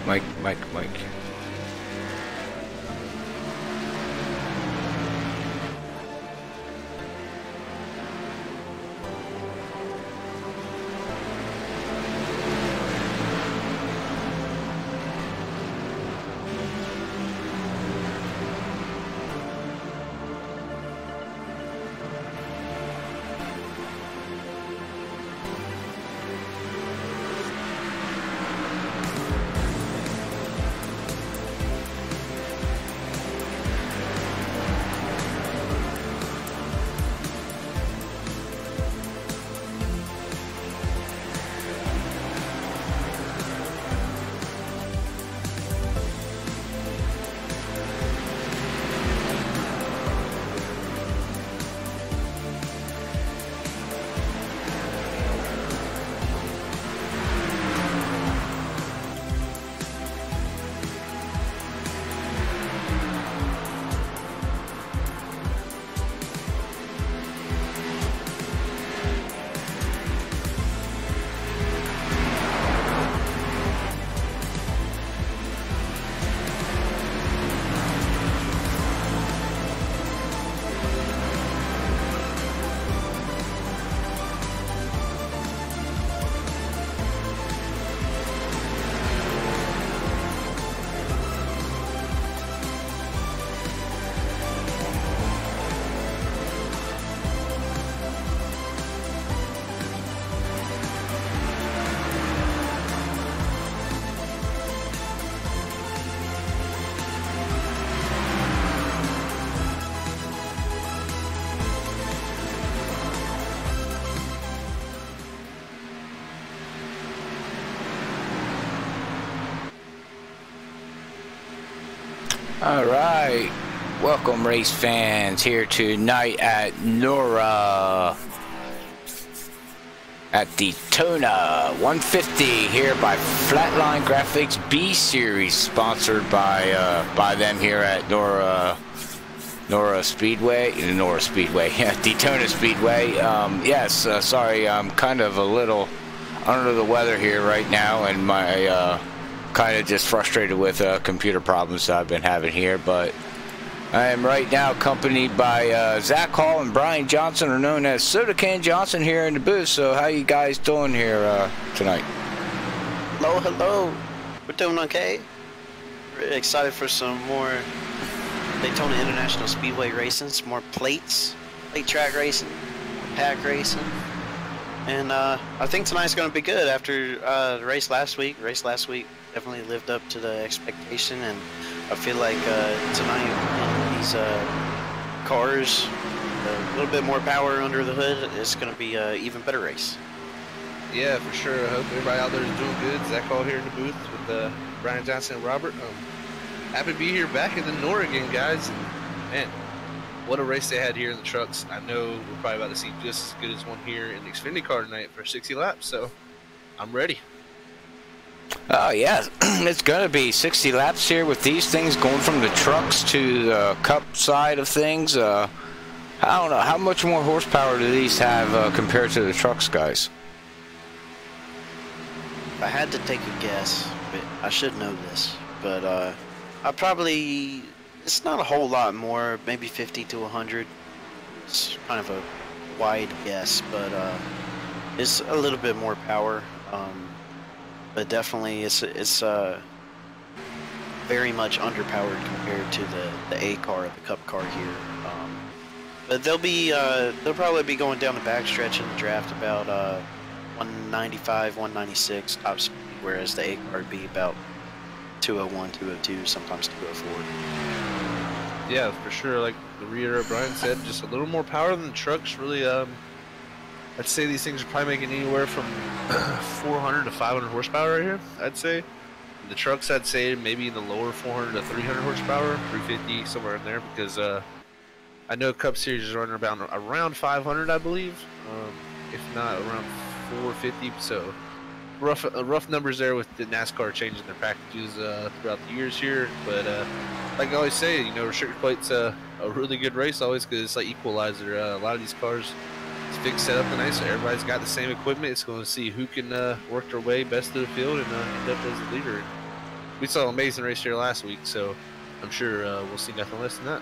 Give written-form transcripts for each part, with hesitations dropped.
Mike. All right, welcome race fans here tonight at Nora at Daytona 150 here by Flatline Graphix B Series, sponsored by them here at Nora Speedway, yeah, Daytona Speedway. Yes, sorry, I'm kind of a little under the weather here right now, and my kind of just frustrated with computer problems I've been having here, but I am right now accompanied by Zach Hall and Brian Johnson, are known as Soda Can Johnson, here in the booth. So how you guys doing here tonight? Hello. We're doing okay. Really excited for some more Daytona International Speedway racing, some more plates, plate track racing, pack racing. And I think tonight's going to be good after the race last week. Definitely lived up to the expectation, and I feel like tonight in these cars, a little bit more power under the hood, it's going to be an even better race. Yeah, for sure. I hope everybody out there is doing good. Zach Hall here in the booth with Brian Johnson and Robert. Happy to be here back in the Nora again, guys. And, man, what a race they had here in the trucks. I know we're probably about to see just as good as one here in the Xfinity car tonight for 60 laps, so I'm ready. Oh yeah, it's gonna be 60 laps here with these things going from the trucks to the cup side of things. I don't know, how much more horsepower do these have compared to the trucks, guys? If I had to take a guess, but I should know this, but I probably, it's not a whole lot more, maybe 50 to 100. It's kind of a wide guess, but it's a little bit more power. But definitely it's very much underpowered compared to the A car, the Cup car here. But they'll probably be going down the backstretch in the draft about 195, 196 top speed, whereas the A car would be about 201, 202, sometimes 204. Yeah, for sure. Like the rear Brian said, just a little more power than the trucks. Really, I'd say these things are probably making anywhere from 400 to 500 horsepower right here, I'd say. The trucks, I'd say maybe in the lower 400 to 300 horsepower, 350, somewhere in there, because I know Cup Series is running around 500, I believe, if not around 450. So rough numbers there with the NASCAR changing their packages throughout the years here. But like I always say, you know, restrictor plate's a really good race always, because it's like equalizer. A lot of these cars, it's fixed, set up nice, so everybody's got the same equipment. It's going to see who can work their way best to the field and end up as a leader. we saw an amazing race here last week, so I'm sure we'll see nothing less than that.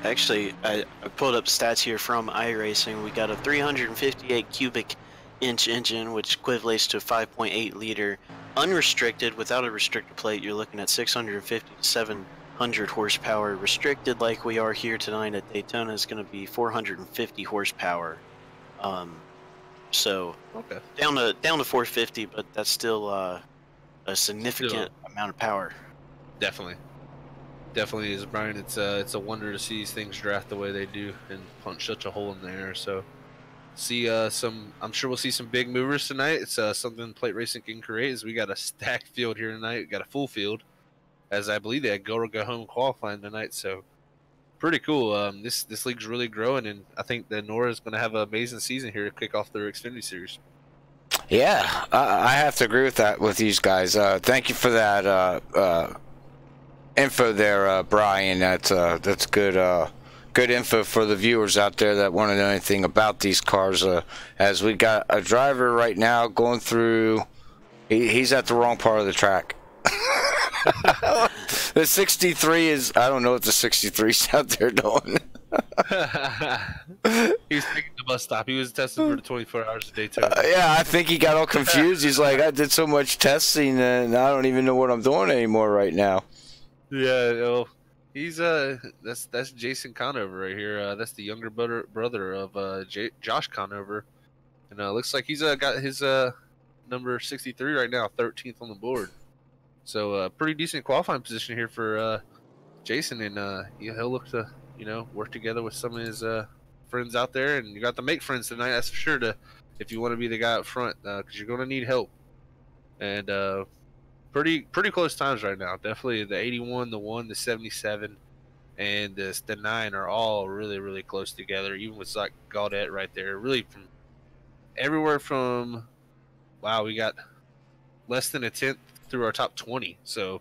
Actually, I pulled up stats here from iRacing. We got a 358 cubic inch engine, which equates to 5.8 liter. Unrestricted, without a restrictor plate, you're looking at 650 to 700 horsepower. Restricted, like we are here tonight at Daytona, is going to be 450 horsepower. So Okay. down to 450, but that's still a significant amount of power. Definitely is, Brian. It's a wonder to see these things draft the way they do and punch such a hole in the air. So see I'm sure we'll see some big movers tonight. It's something plate racing can create. Is we got a stacked field here tonight. We got a full field, as I believe they had go home qualifying tonight. So pretty cool. This league's really growing, and I think that Nora is going to have an amazing season here to kick off their Xfinity Series. Yeah, I have to agree with that with these guys. Thank you for that info there, Brian. That's good. Good info for the viewers out there that want to know anything about these cars. As we got a driver right now going through, he's at the wrong part of the track. The 63 is, I don't know what the 63's out there doing. He was taking the bus stop. He was testing for the 24 hours of Daytona. Yeah, I think he got all confused. He's like, I did so much testing and I don't even know what I'm doing anymore right now. Yeah, well, he's that's Jason Conover right here. That's the younger brother of Josh Conover, and looks like he's got his number 63 right now, 13th on the board. So pretty decent qualifying position here for Jason, and he'll look to work together with some of his friends out there, and you got to make friends tonight. That's for sure. If you want to be the guy up front, because you're going to need help. And pretty close times right now. Definitely the 81, the 1, the 77, and the 9 are all really close together. Even with like Gaudette right there, really from everywhere from we got less than a tenth through our top 20. So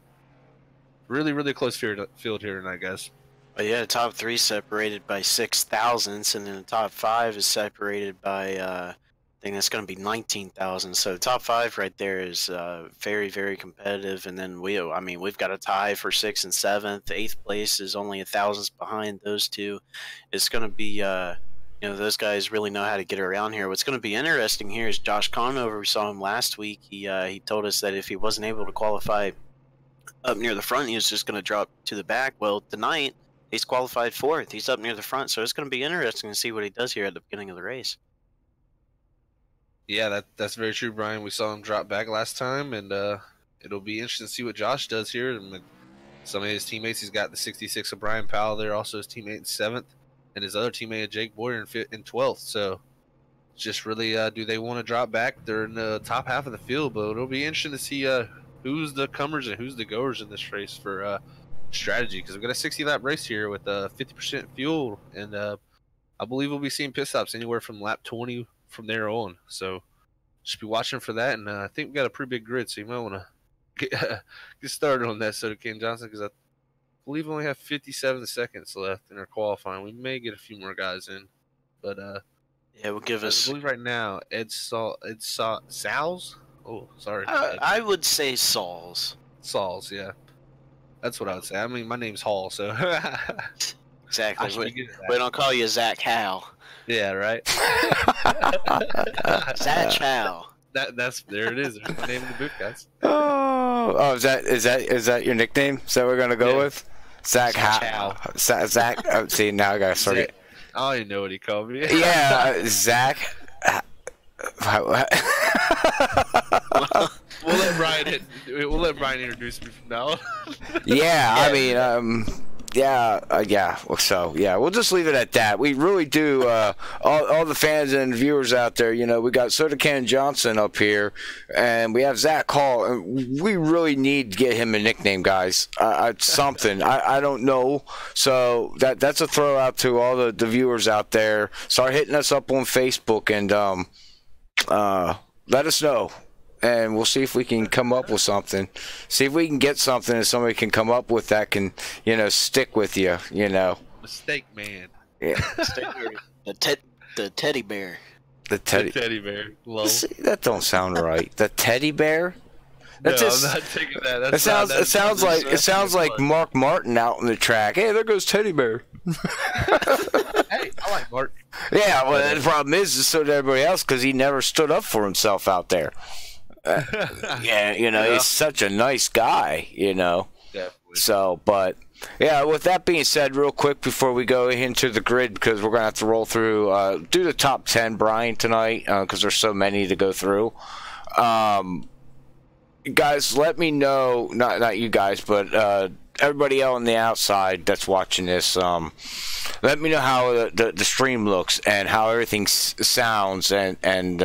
really close field here tonight, guys. But yeah, the top 3 separated by 6 thousandths, and then the top 5 is separated by I think that's going to be 19 thousandths. So the top 5 right there is very competitive. And then we've got a tie for 6th and 7th. 8th place is only a thousandths behind those two. It's going to be those guys really know how to get around here. What's going to be interesting here is Josh Conover. We saw him last week. He told us that if he wasn't able to qualify up near the front, he was just going to drop to the back. Well, tonight he's qualified 4th. He's up near the front, so it's going to be interesting to see what he does here at the beginning of the race. Yeah, that's very true, Brian. We saw him drop back last time, and it'll be interesting to see what Josh does here. And some of his teammates, he's got the 66 of Brian Powell there, also his teammate in 7th, and his other teammate, Jake Boyer, in 12th. So just really, do they want to drop back? They're in the top half of the field, but it'll be interesting to see who's the comers and who's the goers in this race for strategy, because we've got a 60-lap race here with 50% fuel, and I believe we'll be seeing pit stops anywhere from lap 20 from there on. So just be watching for that, and I think we got a pretty big grid, so you might want to get started on that, Soda Ken Johnson, because I believe we only have 57 seconds left in our qualifying. We may get a few more guys in, but yeah, we'll give us. I believe right now Sal's. Oh, sorry. I would say Saul's. Saul's, yeah. That's what I would say. I mean, my name's Hall, so. Exactly. We don't call you Zach Howe. Yeah, right. Zach Howe. That's there it is. There's the name of the booth, guys. Oh, is that your nickname? Is that what we're gonna go with? Zach Howe. Zach. Oh, see, now I gotta start it. I don't even know what he called me. Yeah, Zach. We'll let Brian introduce me from now on. Yeah, I mean, yeah. So yeah, we'll just leave it at that. We really do. All the fans and viewers out there, we got Soda Can Johnson up here, and we have Zach Hall, and we really need to get him a nickname, guys. Something I don't know. So that's a throw out to all the viewers out there. Start hitting us up on Facebook and let us know. And we'll see if we can come up with something. See if we can get something that somebody can come up with that can, stick with you, Mistake man. Yeah. The teddy bear. The teddy bear. Low. See, that don't sound right. The teddy bear? That's no, just, I'm not taking that. it sounds like Mark Martin out on the track. Hey, there goes Teddy Bear. Hey, I like Mark. Yeah, well, the problem is so did everybody else because he never stood up for himself out there. Yeah, you know, he's such a nice guy, you know. Definitely. So, but yeah, with that being said, real quick before we go into the grid, because we're gonna have to roll through, do the top 10, Brian, tonight, because there's so many to go through. Guys, let me know, not you guys, but everybody else on the outside that's watching this, let me know how the stream looks and how everything sounds and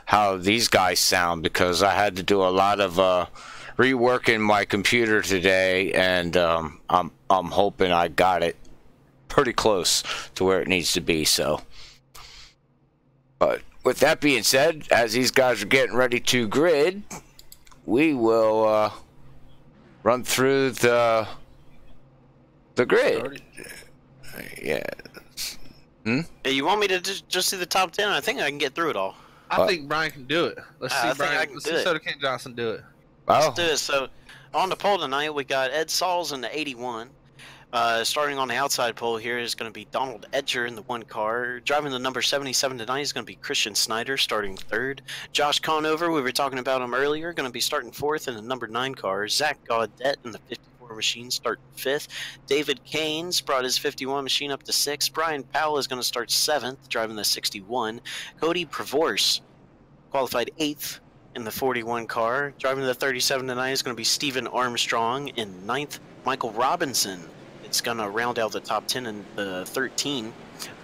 how these guys sound, because I had to do a lot of reworking my computer today, and I'm hoping I got it pretty close to where it needs to be. So, but with that being said, as these guys are getting ready to grid, we will run through the grid. Yeah. Hey, you want me to just do the top 10? I think I can get through it all. I think Brian can do it. Let's see Brian. Let's see Soda King Johnson do it. Let's do it. So, on the pole tonight, we got Ed Sauls in the 81. Starting on the outside pole here is going to be Donald Edger in the 1 car. Driving the number 77 tonight is going to be Christian Snyder, starting 3rd. Josh Conover, we were talking about him earlier, going to be starting 4th in the number 9 car. Zach Gaudette in the 54 machine, starting 5th. David Keynes brought his 51 machine up to 6th. Brian Powell is going to start 7th, driving the 61. Cody Prevorse qualified 8th in the 41 car. Driving the 37 tonight is going to be Stephen Armstrong in 9th. Michael Robinson, it's going to round out the top 10 in the 13.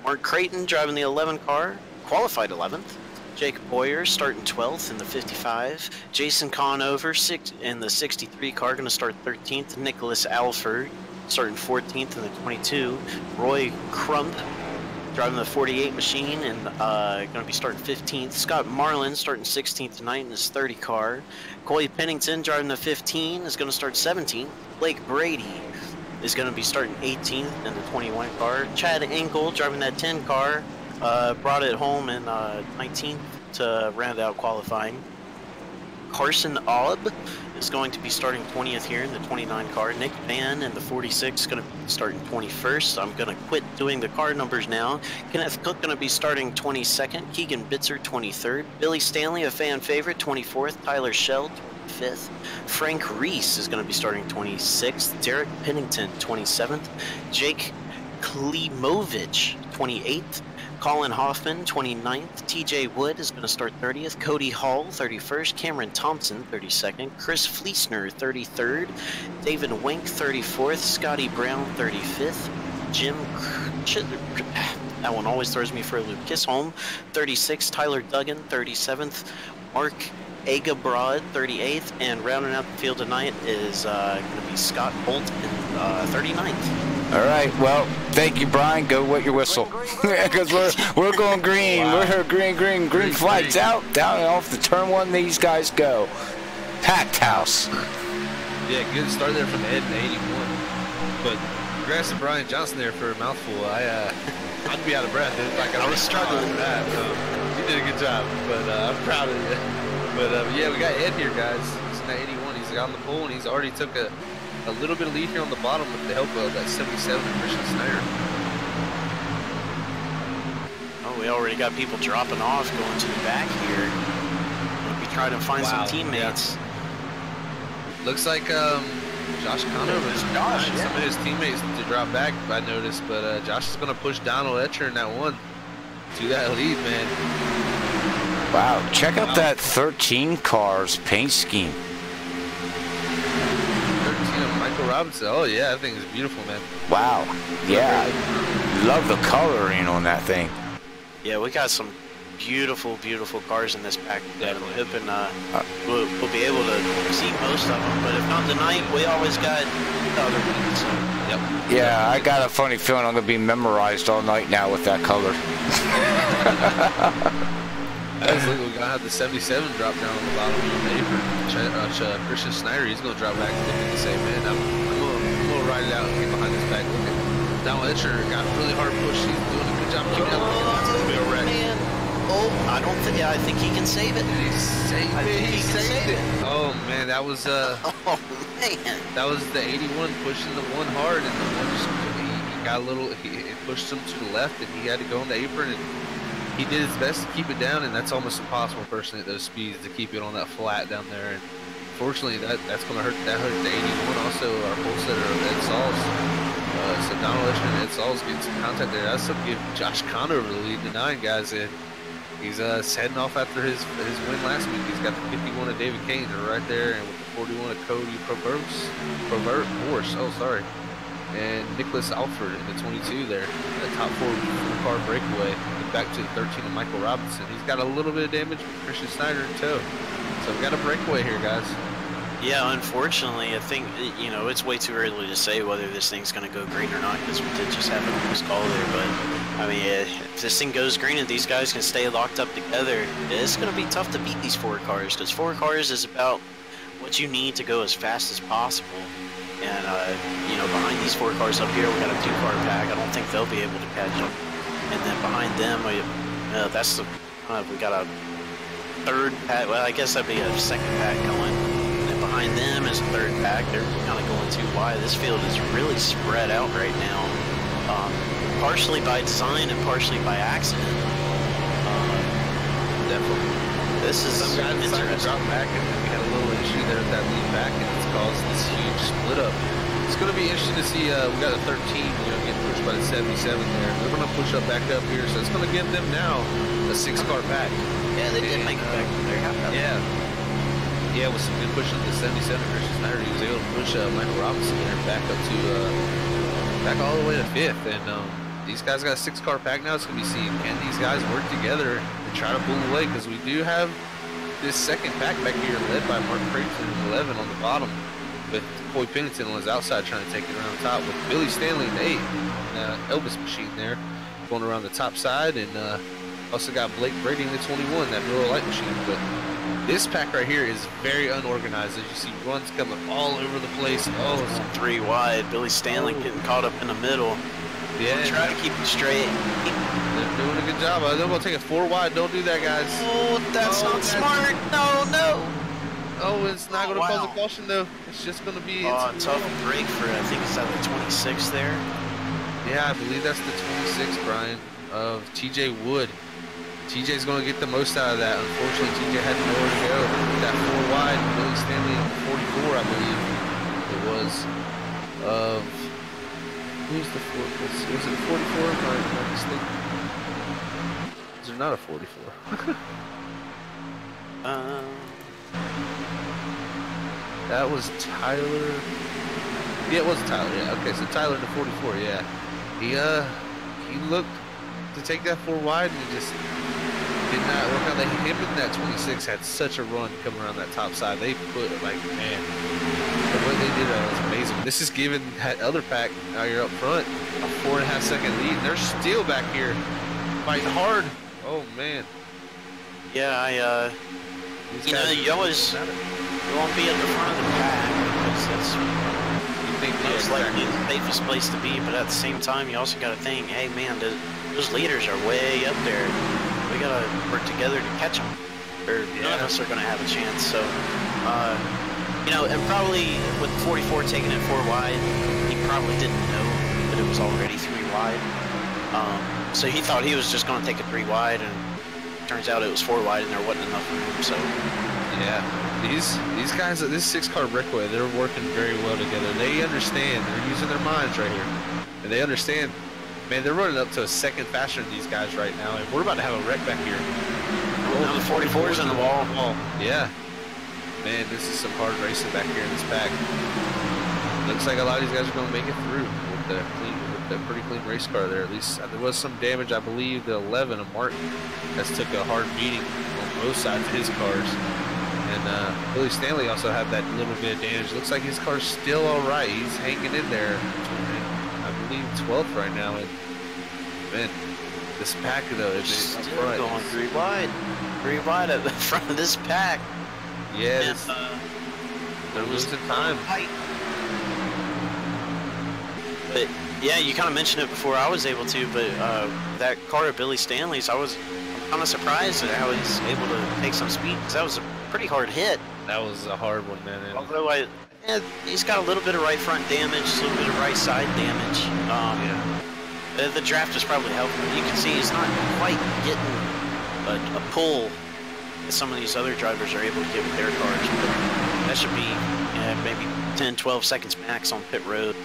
Mark Creighton driving the 11 car, qualified 11th. Jake Boyer starting 12th in the 55. Jason Conover in the 63 car, going to start 13th. Nicholas Alford starting 14th in the 22. Roy Crump driving the 48 machine and going to be starting 15th. Scott Marlin starting 16th tonight in his 30 car. Coley Pennington driving the 15 is going to start 17th. Blake Brady is going to be starting 18th in the 21 car. Chad Engel driving that 10 car brought it home in 19th to round out qualifying. Carson Aub is going to be starting 20th here in the 29 car. Nick Van in the 46 is going to be starting 21st. I'm going to quit doing the car numbers now. Kenneth Cook going to be starting 22nd. Keegan Bitzer 23rd. Billy Stanley, a fan favorite, 24th. Tyler Shell 25th. Frank Reese is going to be starting 26th. Derek Pennington 27th. Jake Klimovich 28th. Colin Hoffman, 29th. TJ Wood is going to start 30th. Cody Hall, 31st. Cameron Thompson, 32nd. Chris Fleesner, 33rd. David Wink, 34th. Scotty Brown, 35th. Jim that one always throws me for a loop. Kissholm, 36th. Tyler Duggan, 37th. Mark Agabrod, 38th. And rounding out the field tonight is going to be Scott Holt in 39th. All right. Well, thank you, Brian. Go wet your whistle, because we're going green. Wow. We're green flags out, down and off the turn 1. These guys go. Packed house. Yeah, good start there from Ed in 81. But congrats to Brian Johnson there for a mouthful. I'd be out of breath. Like I was struggling with that. You did a good job, but I'm proud of you. But yeah, we got Ed here, guys. He's in that 81. He's on the pole, and he's already took a little bit of lead here on the bottom with the help of that 77 Christian Snyder. Oh, we already got people dropping off, going to the back here. We'll be trying to find some teammates. Yeah. Looks like Josh Conover is some of his teammates to drop back, I noticed, but Josh is going to push Donald Etcher in that one to that lead, man. Wow, check out that 13 car's paint scheme. Michael Robinson. Oh yeah, that thing is beautiful, man. Wow. Yeah. Love the coloring on that thing. Yeah, we got some beautiful cars in this pack. Definitely. I'm hoping we'll be able to see most of them. But if not tonight, we always got the other ones. So, yep. Yeah, I got a funny feeling I'm going to be memorized all night now with that color. Look, we're gonna have the 77 drop down on the bottom for Christian Snyder. He's gonna drop back and look at the same man. I'm gonna ride it out and get behind his back. Look at Donald Etcher got a really hard push. He's doing a good job keeping up. It's gonna be a wreck. Oh, I don't think. Yeah, I think he can save it. He saved I it. think He he can saved save it. it. Oh man, that was Oh man. that was the 81 pushing the one hard, and the one just he got a little. It pushed him to the left, and he had to go on the apron, and he did his best to keep it down, and that's almost impossible personally at those speeds to keep it on that flat down there. And fortunately, that's going to hurt. That hurt the 81 also. Our pole setter of Ed Sauls. So Donald Escher and Ed Sauls getting some contact there. That's to give Josh Conner over the lead, the 9 guys in. He's heading off after his win last week. He's got the 51 of David Kane right there, and with the 41 of Cody Proverse. Oh, sorry. And Nicholas Alford in the 22 there. The top 4-car breakaway. Back to the 13 of Michael Robinson. He's got a little bit of damage with Christian Snyder in tow. So we got a breakaway here, guys. Yeah, unfortunately, I think, you know, it's way too early to say whether this thing's going to go green or not, because we did just have a close call there. But, I mean, if this thing goes green and these guys can stay locked up together, it's going to be tough to beat these 4 cars, because 4 cars is about what you need to go as fast as possible. And, you know, behind these 4 cars up here, we got a 2-car pack. I don't think they'll be able to catch them. And then behind them, that's the, we got a 3rd pack. Well, I guess that'd be a 2nd pack going. And then behind them is a 3rd pack. They're kind of going too wide. This field is really spread out right now, partially by design and partially by accident. Definitely. This is some guys decided to drop back, and we had a little issue there with that lead back, and it's caused this huge split up. It's going to be interesting to see. We got a 13, you know, getting pushed by the 77 there. They're going to push up back up here, so it's going to give them now a 6-car pack. Yeah, they did make it back there. Yeah. Yeah, with some good pushing of the 77, Christian Snyder, he was able to push Michael Robinson there back up to, back all the way to 5th. And these guys got a 6-car pack now. It's going to be seen, can these guys work together and try to pull away? Because we do have this 2nd pack back here led by Mark Creighton in 11 on the bottom, with Coy Pennington on his outside trying to take it around the top, with Billy Stanley in 8, and Elvis Machine there going around the top side, and also got Blake Brady in the 21, that Miller Light Machine. But this pack right here is very unorganized. As you see, runs coming all over the place. Oh, it's 3 wide. Billy Stanley getting caught up in the middle. Yeah, try to keep it straight. They're doing a good job. They're going to take it 4 wide. Don't do that, guys. Oh, that's not smart. No. Oh, it's not going to cause a caution, though. It's just going to be... tough break for, I think it's at the 26 there. Yeah, I believe that's the 26, Brian, of TJ Wood. TJ's going to get the most out of that. Unfortunately, TJ had nowhere to go. That 4 wide, Billy Stanley in the 44, I believe it was, of... Who's the 4? Was it 44? My mistake. Is there not a 44? That was Tyler. Yeah, it was Tyler. Yeah. Okay, so Tyler in the 44. Yeah, he looked to take that 4 wide, and he just did not work out. Him and that 26 had such a run coming around that top side. They put like, man, the way they did that was amazing. This is giving that other pack now you're up front a 4.5-second lead. They're still back here fighting hard. Oh man. Yeah, you know, you always won't be at the front of the pack because that's most likely the safest place to be. But at the same time, you also got to think, hey man, those leaders are way up there. We got to work together to catch them, or none of us are going to have a chance. So, you know, and probably with 44 taking it 4 wide, he probably didn't know that it was already 3 wide. So he thought he was just going to take it 3 wide, and turns out it was 4 wide, and there wasn't enough room. So, yeah, these guys, this 6-car breakaway, they're working very well together. They understand. They're using their minds right here, and they understand. Man, they're running up to a 2nd faster than these guys right now, and we're about to have a wreck back here. Oh, the 44's in the wall. Yeah. Man, this is some hard racing back here in this pack. Looks like a lot of these guys are going to make it through with the pretty clean race car there. At least there was some damage, I believe. The 11 of Martin has took a hard beating on both sides of his cars. And Billy Stanley also had that little bit of damage. Looks like his car's still all right. He's hanging in there. I believe 12th right now. And man, this pack though is still going 3 wide. 3 wide at the front of this pack. Yes. They're losing time. But yeah, you kind of mentioned it before I was able to, but that car of Billy Stanley's, I'm kind of surprised at how he's able to take some speed, because that was a pretty hard hit. That was a hard one, man. Although he's got a little bit of right front damage, a little bit of right side damage. The draft is probably helping. You can see he's not quite getting a pull that some of these other drivers are able to get with their cars. But that should be maybe 10, 12 seconds max on pit road.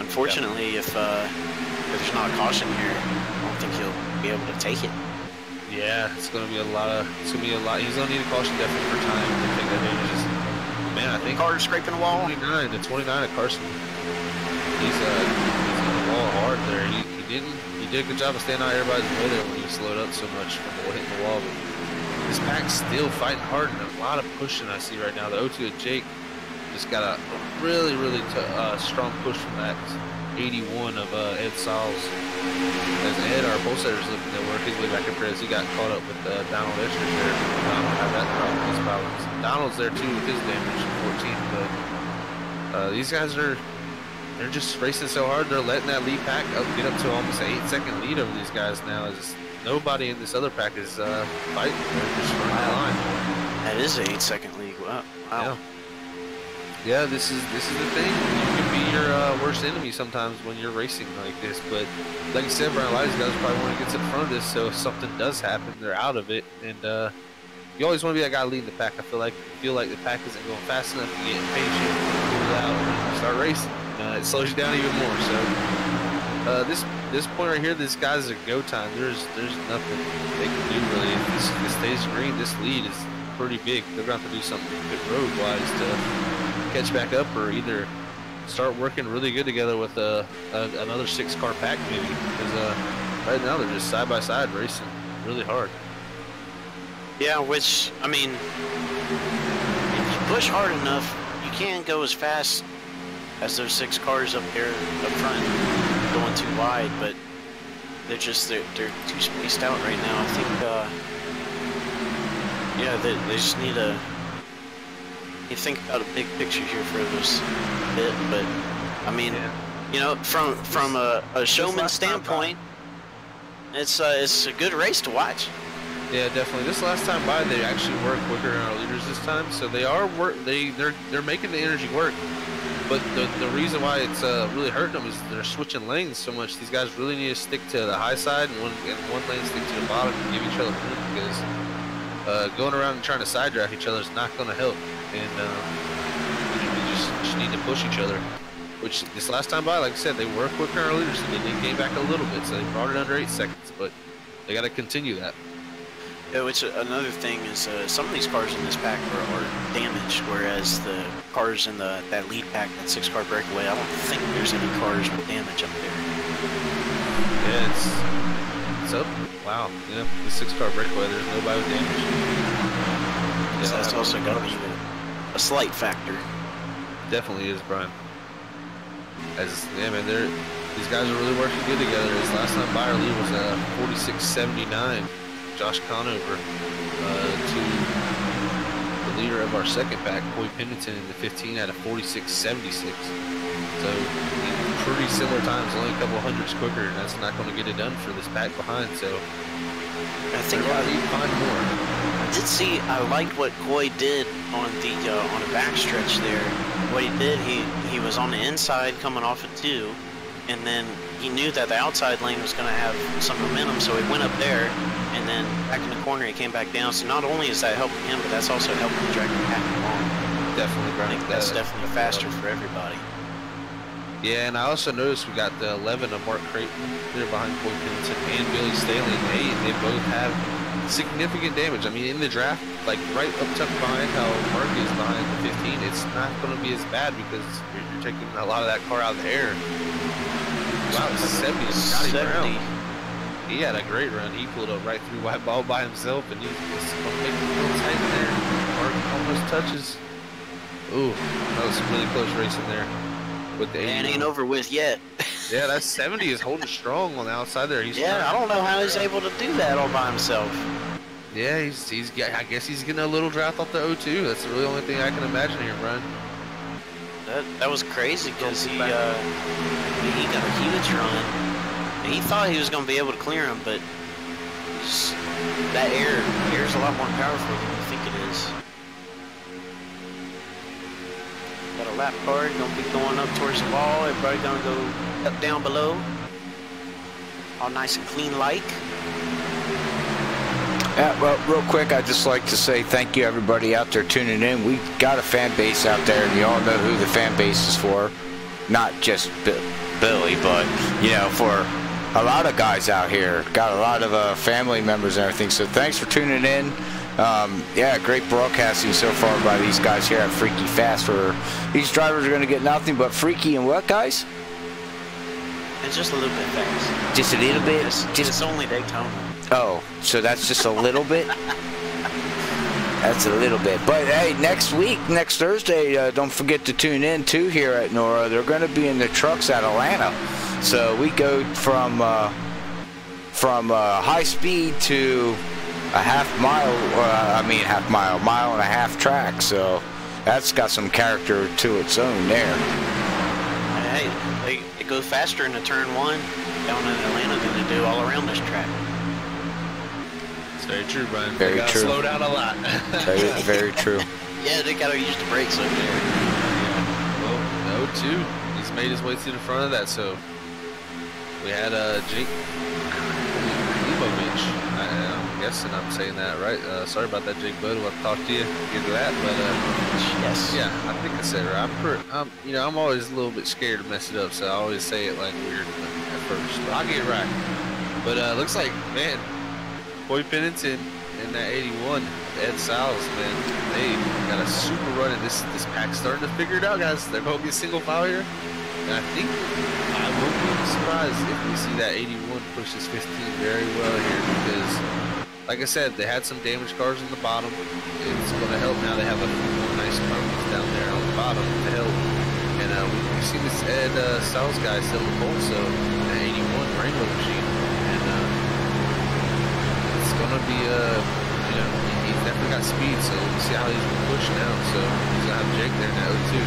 Unfortunately, if there's not a caution here, I don't think he'll be able to take it. Yeah, it's gonna be a lot. He's gonna need a caution definitely for time to take that advantages. Man, I think Carter's scraping the wall. 29 at Carson. He's on the wall hard there. He did a good job of staying out of everybody's way there when he slowed up so much from hitting the wall. But this pack's still fighting hard, and a lot of pushing I see right now. The O2 of Jake just got a really strong push from that 81 of Ed Sauls. As Ed, our pole setter, is looking to work his way back up there as he got caught up with Donald Estridge there. Donald had that problem with his problems. Donald's there too with his damage, 14, but these guys they're just racing so hard. They're letting that lead pack get up to almost an 8-second lead over these guys now. As nobody in this other pack is fighting. They're just running that line. That is an 8-second lead. Wow. Yeah. Yeah, this is the thing. You can be your worst enemy sometimes when you're racing like this. But like you said, Brian, a lot of these guys probably want to get to the front of this, so if something does happen, they're out of it. And you always want to be that guy leading the pack. I feel like the pack isn't going fast enough. You get impatient, pull out, and start racing. It slows you down even more. So this point right here, this guy's a go time. There's nothing they can do really. If this stays green, this lead is pretty big. They're going to have to do something pit road wise to catch back up, or either start working really good together with another 6-car pack maybe, because right now they're just side by side racing really hard. Yeah, which, I mean, if you push hard enough, you can go as fast as those 6 cars up there up front going too wide, but they're too spaced out right now. I think yeah, they just need a you think about a big picture here for this bit, but I mean, you know, from a showman standpoint, it's a good race to watch. Yeah, definitely. This last time by, they actually work quicker than our leaders this time, so they are they're making the energy work. But the reason why it's really hurting them is they're switching lanes so much. These guys really need to stick to the high side and one lane stick to the bottom and give each other room, because going around and trying to side draft each other is not going to help. And we just need to push each other. Which this last time by, like I said, they were quicker than our leaders, so they did gain back a little bit, so they brought it under 8 seconds. But they got to continue that. Yeah, which another thing is some of these cars in this pack are damaged, whereas the cars in that lead pack, that 6-car breakaway, I don't think there's any cars with damage up there. Yeah, it's up. Wow. Yeah, the 6-car breakaway, there's nobody with damage. Yeah, so that's also got to be a slight factor. Definitely is, Brian. Yeah, man, these guys are really working good together. His last time by, our lead was 46.79. Josh Conover to the leader of our second pack, Coy Pennington, in the 15 at a 46.76. So pretty similar times, only a couple hundreds quicker, and that's not going to get it done for this pack behind. So I think I need to find more. I did see. I liked what Coy did on the backstretch there. What he did, he was on the inside coming off of 2, and then he knew that the outside lane was going to have some momentum, so he went up there, and then back in the corner he came back down. So not only is that helping him, but that's also helping the drag pack along. Definitely, Brian. I think that's definitely faster for everybody. Yeah, and I also noticed we got the 11 of Mark Creighton there behind Coy Pennington and Billy Staley and 8, and they both have significant damage. I mean, in the draft, like right up tucked behind how Mark is behind the 15, it's not going to be as bad because you're taking a lot of that car out of the air. Wow, 70 is Scotty Brown. He had a great run. He pulled up right through white ball by himself, and he was going to make it real tight in there. Mark almost touches. Ooh, that was some really close racing there. With the and ain't over with yet. Yeah, that 70 is holding strong on the outside there. Yeah, I don't know how he's able to do that all by himself. Yeah, I guess he's getting a little draft off the O2. That's the really only thing I can imagine here, Brian. That was crazy because he got a huge run. And he thought he was going to be able to clear him, but that air's a lot more powerful than you think it is. Got a lap card, gonna be going up towards the wall. Everybody gonna go up down below. All nice and clean like. Yeah, well, real quick, I'd just like to say thank you everybody out there tuning in. We got a fan base out there, and you all know who the fan base is for. Not just Billy, but, you know, for a lot of guys out here. Got a lot of family members and everything, so thanks for tuning in. Yeah, great broadcasting so far by these guys here at FreekyFast. For these drivers are going to get nothing but freaky and what, guys? It's just a little bit fast. Just a little bit? It's only Daytona. Oh, so that's just a little bit? That's a little bit. But hey, next week, next Thursday, don't forget to tune in too here at Nora. They're going to be in the trucks at Atlanta. So we go from high speed to a mile and a half track. So that's got some character to its own there. Hey, they go faster in the turn 1 down in Atlanta than they do all around this track. Very true, Brian. Very they gotta true. Slow down a lot. Very true. Yeah, they gotta use the brakes over there. Well, O2, he's made his way to the front of that. So we had Jake Leibovich. I'm guessing I'm saying that right. Sorry about that, Jake Bud. We'll talk to you. Get to that, but yes. Yeah, I think I said it right. You know, I'm always a little bit scared to mess it up, so I always say it like weird at first. But I'll get it right. But looks like, man, Boy Pennington in that 81, Ed Sal's, man, they got a super run, and this pack's starting to figure it out, guys. They're going to get single file here, and I think I won't be surprised if we see that 81 push this 15 very well here, because, like I said, they had some damaged cars on the bottom. It's going to help now. They have a few more nice cars down there on the bottom to help, and we've seen this Ed Sal's guy still in the pole, so that 81 Rainbow machine. Gonna be you know, he's definitely got speed, so we'll see how he's gonna push now. So he's gonna have Jake there now too.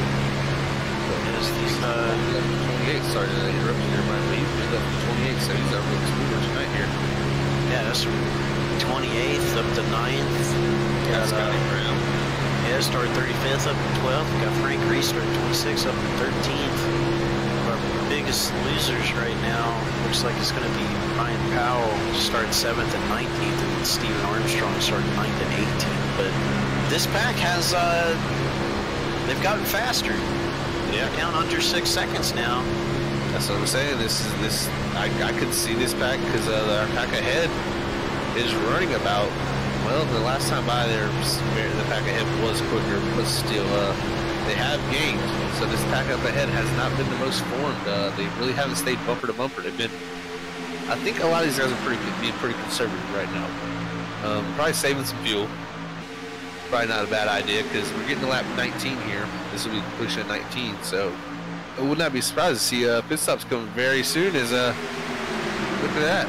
Yes, these 28. Sorry to interrupt you there, Brian, but he's up to 28, so he's our real smoother tonight here. Yeah, that's from 28th up to 9th. Got Scotty Brown. Yeah, started 35th up to 12th. Got Frank Reese started 26th up to 13th. Our biggest losers right now looks like it's going to be Ryan Powell, started 7th and 19th, and Steven Armstrong started 9th and 18th. But this pack has, they've gotten faster. Yeah. They're down under 6 seconds now. That's what I'm saying. I could see this pack because our pack ahead is running about, well, the last time by there, the pack ahead was quicker, but still, they have gained. So this pack up ahead has not been the most formed. They really haven't stayed bumper to bumper. They've been, I think a lot of these guys are being pretty conservative right now. Probably saving some fuel. Probably not a bad idea because we're getting to lap 19 here. This will be pushing 19, so I would not be surprised to see pit stops coming very soon. Look at that.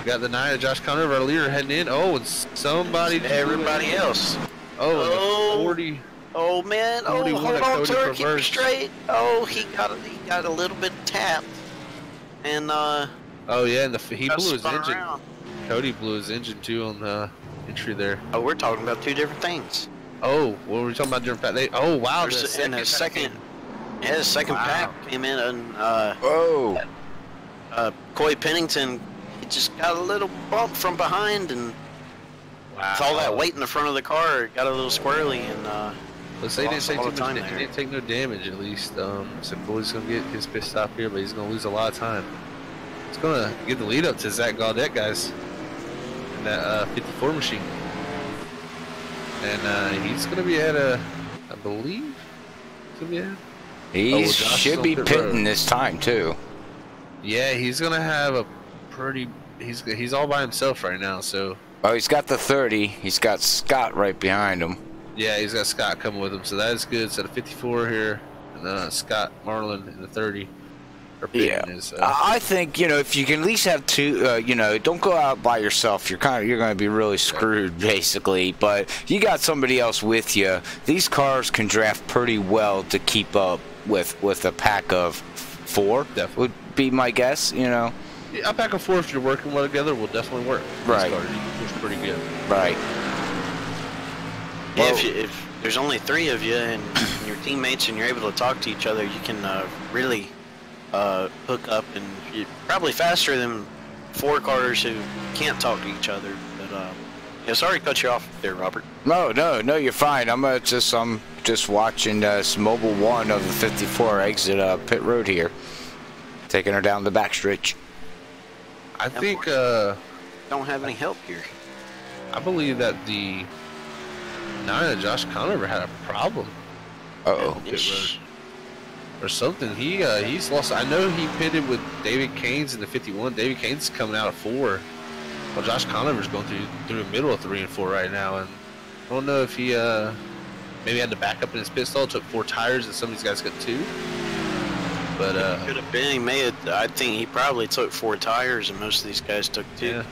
We got the 9 of Josh Conner, our leader, heading in. Oh, and everybody else. Oh, the 40. Oh man! Oh, hold on to it, keep it straight. Oh, he got a little bit tapped, and oh yeah, and he blew his engine. Around. Cody blew his engine too on the entry there. Oh, we're talking about two different things. Oh, what were we talking about? Different pack? Oh wow, the second pack came in, and Coy Pennington, he just got a little bump from behind, and with all that weight in the front of the car, it got a little squirrely, and let's say he didn't take no damage at least. So Coy's gonna get his pit stop here, but he's gonna lose a lot of time. It's gonna get the lead up to Zach Gaudette, guys, in that 54 machine, and he's gonna be ahead of, I believe, he's gonna be ahead. He should be pitting this time too. Yeah, he's gonna have a pretty. He's all by himself right now, so. Oh, he's got the 30. He's got Scott right behind him. Yeah, he's got Scott coming with him, so that is good. So the 54 here, and Scott Marlin in the 30. Yeah, I think, you know, if you can at least have two, you know, don't go out by yourself. You're going to be really screwed, basically. But you got somebody else with you. These cars can draft pretty well to keep up with a pack of 4. Definitely. Would be my guess, you know. Yeah, back and forth, if you're working well together, will definitely work. Right. It's pretty good. Right. Yeah, Well, if there's only 3 of you and your teammates and you're able to talk to each other, you can really hook up, and you're probably faster than 4 cars who can't talk to each other. But yeah, sorry to cut you off there, Robert. no, you're fine. I'm just watching Mobile 1 of the 54 exit pit road here, taking her down the back stretch. I think, Don't have any help here. I believe that the 9 of Josh Conover had a problem. Uh-oh. Pit road or something. He's lost. I know he pitted with David Caines in the 51. David Caines is coming out of 4. Well, Josh Conover's going through the middle of 3 and 4 right now, and I don't know if he maybe had to back up in his pit stall. Took 4 tires, and some of these guys got 2. But Could have been. He may have, I think he probably took 4 tires, and most of these guys took 2. yeah,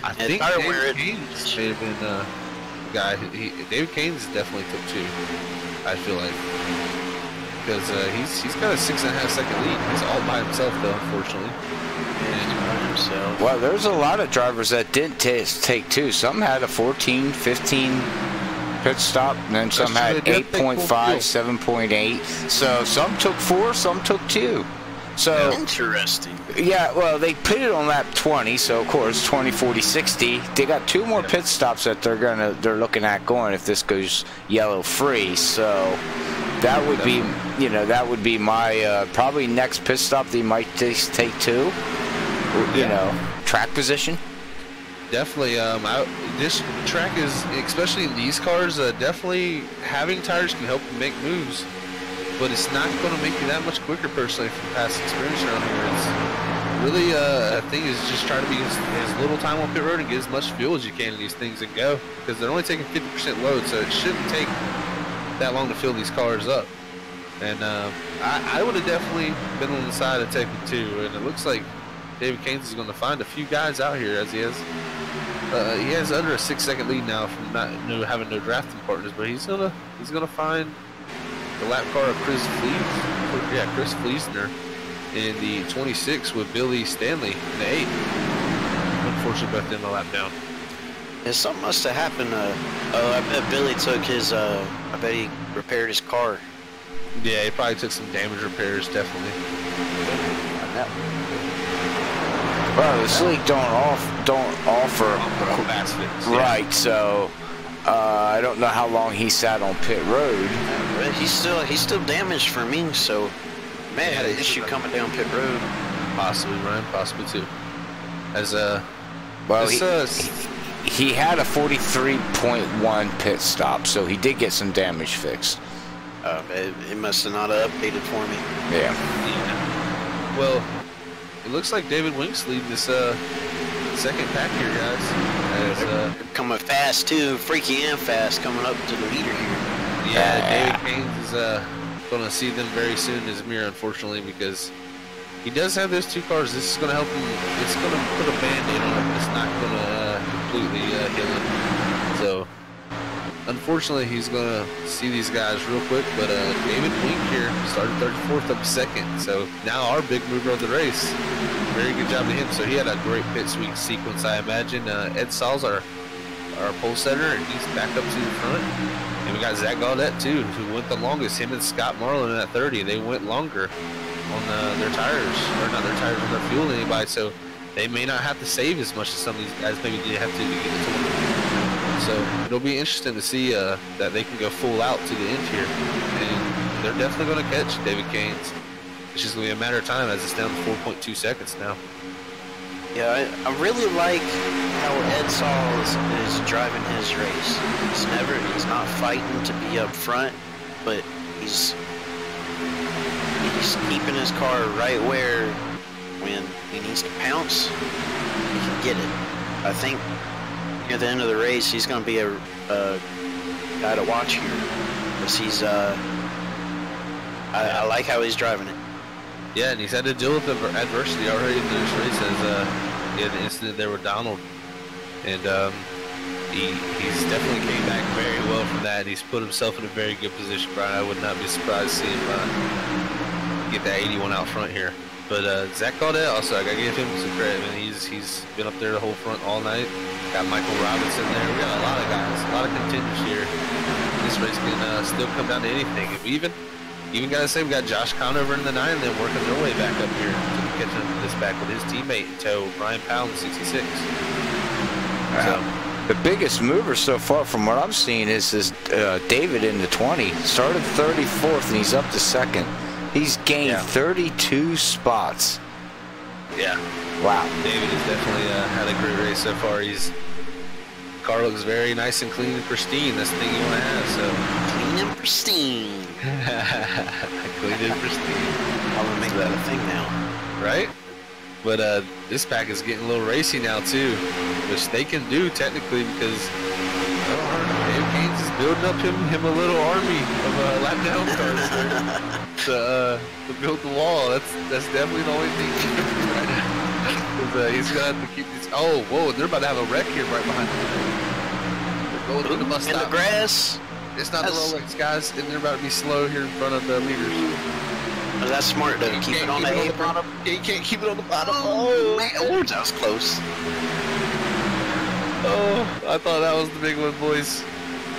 I And think tire David wear Caines may have been the guy. David Caines definitely took 2. I feel like. Because he's got a 6.5 second lead. He's all by himself, though, unfortunately. Himself. Well, there's a lot of drivers that didn't take 2. Some had a 14, 15 pit stop, and then some That's had true, they did take 8.5, full 7.8. So some took 4, some took 2. So Interesting. yeah, well, they pitted on lap 20, so of course 20, 40, 60. They got 2 more pit stops that they're looking at going if this goes yellow free. So that would be, that would be my probably next pit stop. They might just take 2. You know, track position. Definitely. This track is, especially in these cars, definitely having tires can help you make moves, but it's not going to make you that much quicker, personally, from past experience around here. It's really, I think, is just try to be as little time on pit road and get as much fuel as you can in these things and go, because they're only taking 50% load, so it shouldn't take that long to fill these cars up. And I would have definitely been on the side of taking 2, and it looks like David Caines is going to find a few guys out here, as he has under a 6-second lead now from having no drafting partners, but he's gonna find the lap car of Chris Fleesner in the 26 with Billy Stanley in the 8. Unfortunately, both in the lap down. Yeah, something must have happened. I bet Billy took his. I bet he repaired his car. Yeah, he probably took some damage repairs, definitely. Well, the sleek don't offer fast fix. right, so I don't know how long he sat on pit road. But he's still damaged for me, so man had an issue coming down pit road. Possibly, Ryan, possibly too. As Well, he had a 43.1 pit stop, so he did get some damage fixed. It must have not updated for me. Yeah. well, it looks like David Wink's leading this second pack here, guys. As, Coming fast too, freaky and fast, coming up to the leader here. yeah, David Caines is going to see them very soon as Amir, unfortunately, because he does have those 2 cars. This is going to help him. It's going to put a band-aid on him. It's not going to completely heal him. So, unfortunately, he's going to see these guys real quick. But David Wink here started 34th up 2nd. So now our big mover of the race. Very good job to him. So he had a great pit sweep sequence, I imagine. Ed Saul's our pole setter, and he's back up to the front. And we got Zach Gaudette too, who went the longest. Him and Scott Marlin at 30. They went longer on their tires, or not their tires, on their fuel than anybody. So they may not have to save as much as some of these guys maybe did have to get the tournament. So it'll be interesting to see that they can go full out to the end here, and they're definitely going to catch David Caines. It's just going to be a matter of time, as it's down to 4.2 seconds now. Yeah, I really like how Ed Saul is driving his race. He's not fighting to be up front, but he's keeping his car right where when he needs to pounce, he can get it. I think near the end of the race, he's going to be a guy to watch here, because he's I like how he's driving it. Yeah, and he's had to deal with adversity already in this race, as he had an incident there with Donald, and he's definitely came back very well from that. He's put himself in a very good position, Brian. I would not be surprised to see him get that 81 out front here. But Zach Gaudet also, I gotta give him some credit. Man, he's been up there the whole front all night. Got Michael Robinson there. We got a lot of guys, a lot of contenders here. This race can still come down to anything. And we even gotta say we got Josh Conover in the 9 and then working their way back up here to catching this back with his teammate in tow, Brian Powell in 66. So, the biggest mover so far from what I'm seeing is this David in the 20. Started 34th and he's up to 2nd. He's gained 32 spots. Yeah. Wow. David has definitely had a great race so far. Car looks very nice and clean and pristine. That's the thing you want to have. So Clean and pristine. clean and pristine. I'm gonna make that a thing now. Right? But this pack is getting a little racy now too, which they can do technically because Dave Gaines is building up him a little army of lap down cars to build the wall. That's definitely the only thing he can do right now. He's gonna have to keep these. Oh, whoa! They're about to have a wreck here right behind them. They're going through the bus stop. In the grass. It's not the Rolex guys, and they're about to be slow here in front of the leaders. Oh, that's smart though. Keep it on the apron. You can't keep it on the bottom. Oh man, oh, that was close. Oh, I thought that was the big one, boys.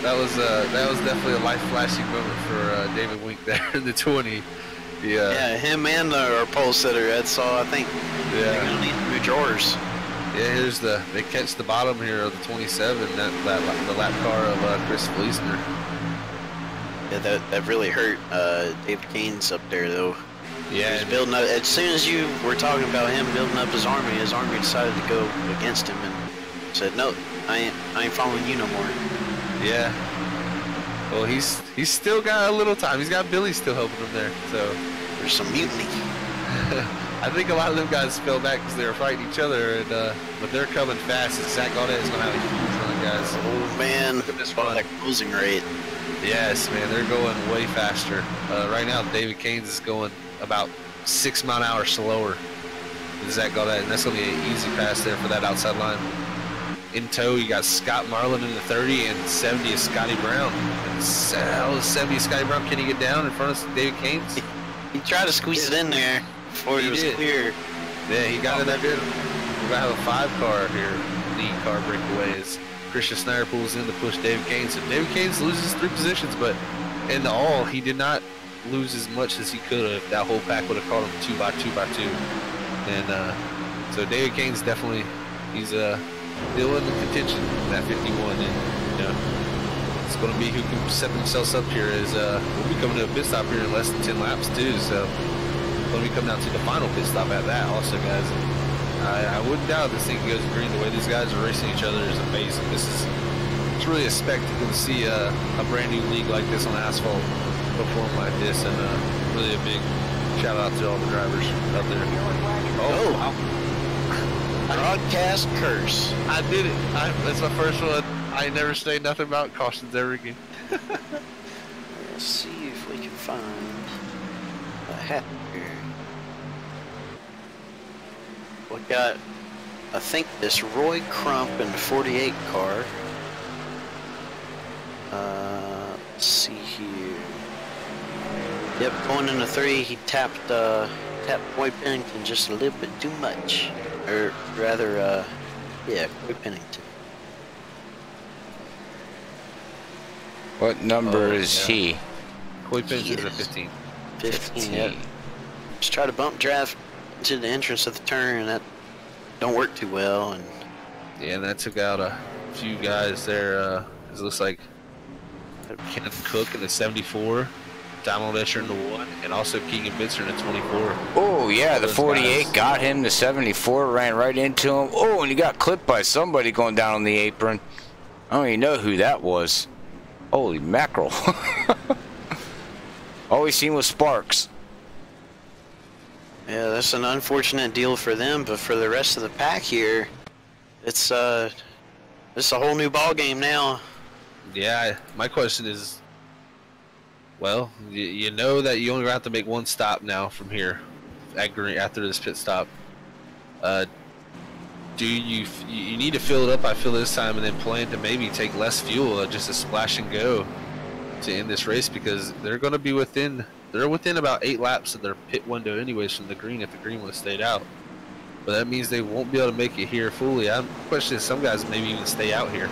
That was definitely a life-flashing moment for David Wink there in the 20. Yeah, him and our pole sitter Ed saw. I think they're gonna need new drawers. Yeah, here's they catch the bottom here of the 27. The lap car of Chris Fleisner. Yeah, that really hurt David Gaines up there though. Yeah, he was building up. As soon as you were talking about him building up his army decided to go against him and said, "No, I ain't following you no more." Yeah. Well, he's still got a little time. He's got Billy still helping him there. So there's some mutiny. I think a lot of them guys fell back because they were fighting each other, and but they're coming fast. And Zach Gaudet is going to have a huge run, guys. Oh man, look at this one. That closing rate. Yes, man, they're going way faster. Right now, David Gaines is going about 6 mph slower than Zach Gaudet, and that's going to be an easy pass there for that outside line. In tow, you got Scott Marlin in the 30, and 70 is Scotty Brown. And 70 is Scotty Brown. Can he get down in front of David Gaines? He tried to squeeze it in there before it was clear. Yeah, he got it that good. We're going to have a 5-car here, lead car breakaway as Christian Snyder pulls in to push David Gaines. So David Gaines loses 3 positions, but in the all, he did not lose as much as he could have. That whole pack would have caught him 2 by 2 by 2. And so David Gaines definitely, he's still in the contention in that 51. And it's going to be who can set themselves up here. As we'll be coming to a pit stop here in less than 10 laps too. So when we come down to the final pit stop at that also, guys. I wouldn't doubt this thing goes green. The way these guys are racing each other is amazing. It's really a spectacle to see a brand new league like this on asphalt perform like this, and really a big shout out to all the drivers out there. Oh, wow. Broadcast curse. I did it. That's my first one. I never say nothing about cautions ever again. Let's see if we can find what happened here. We got, I think, this Roy Crump in the 48 car. Let's see here. Yep, going into 3, he tapped Coy Pennington just a little bit too much. Or rather, yeah, Coy Pennington. What number is he? Coy Pennington's a 15. 15, yeah. Just try to bump draft to the entrance of the turn, and that don't work too well. And yeah, and that took out a few guys there. It looks like Kenneth Cook in the 74, Donald Escher in the 1, and also Keegan Bitzer in the 24. Oh yeah, the 48 guys got him. The 74 ran right into him. Oh, and he got clipped by somebody going down on the apron. I don't even know who that was. Holy mackerel. All we seen was sparks. yeah, that's an unfortunate deal for them, but for the rest of the pack here, it's a whole new ball game now. Yeah, my question is, well, you know that you only have to make 1 stop now from here after this pit stop. Do you need to fill it up? I feel this time, and then plan to maybe take less fuel, just a splash and go to end this race because they're going to be within about 8 laps of their pit window anyways from the green if the green would have stayed out. But that means they won't be able to make it here fully. I'm questioning some guys maybe even stay out here.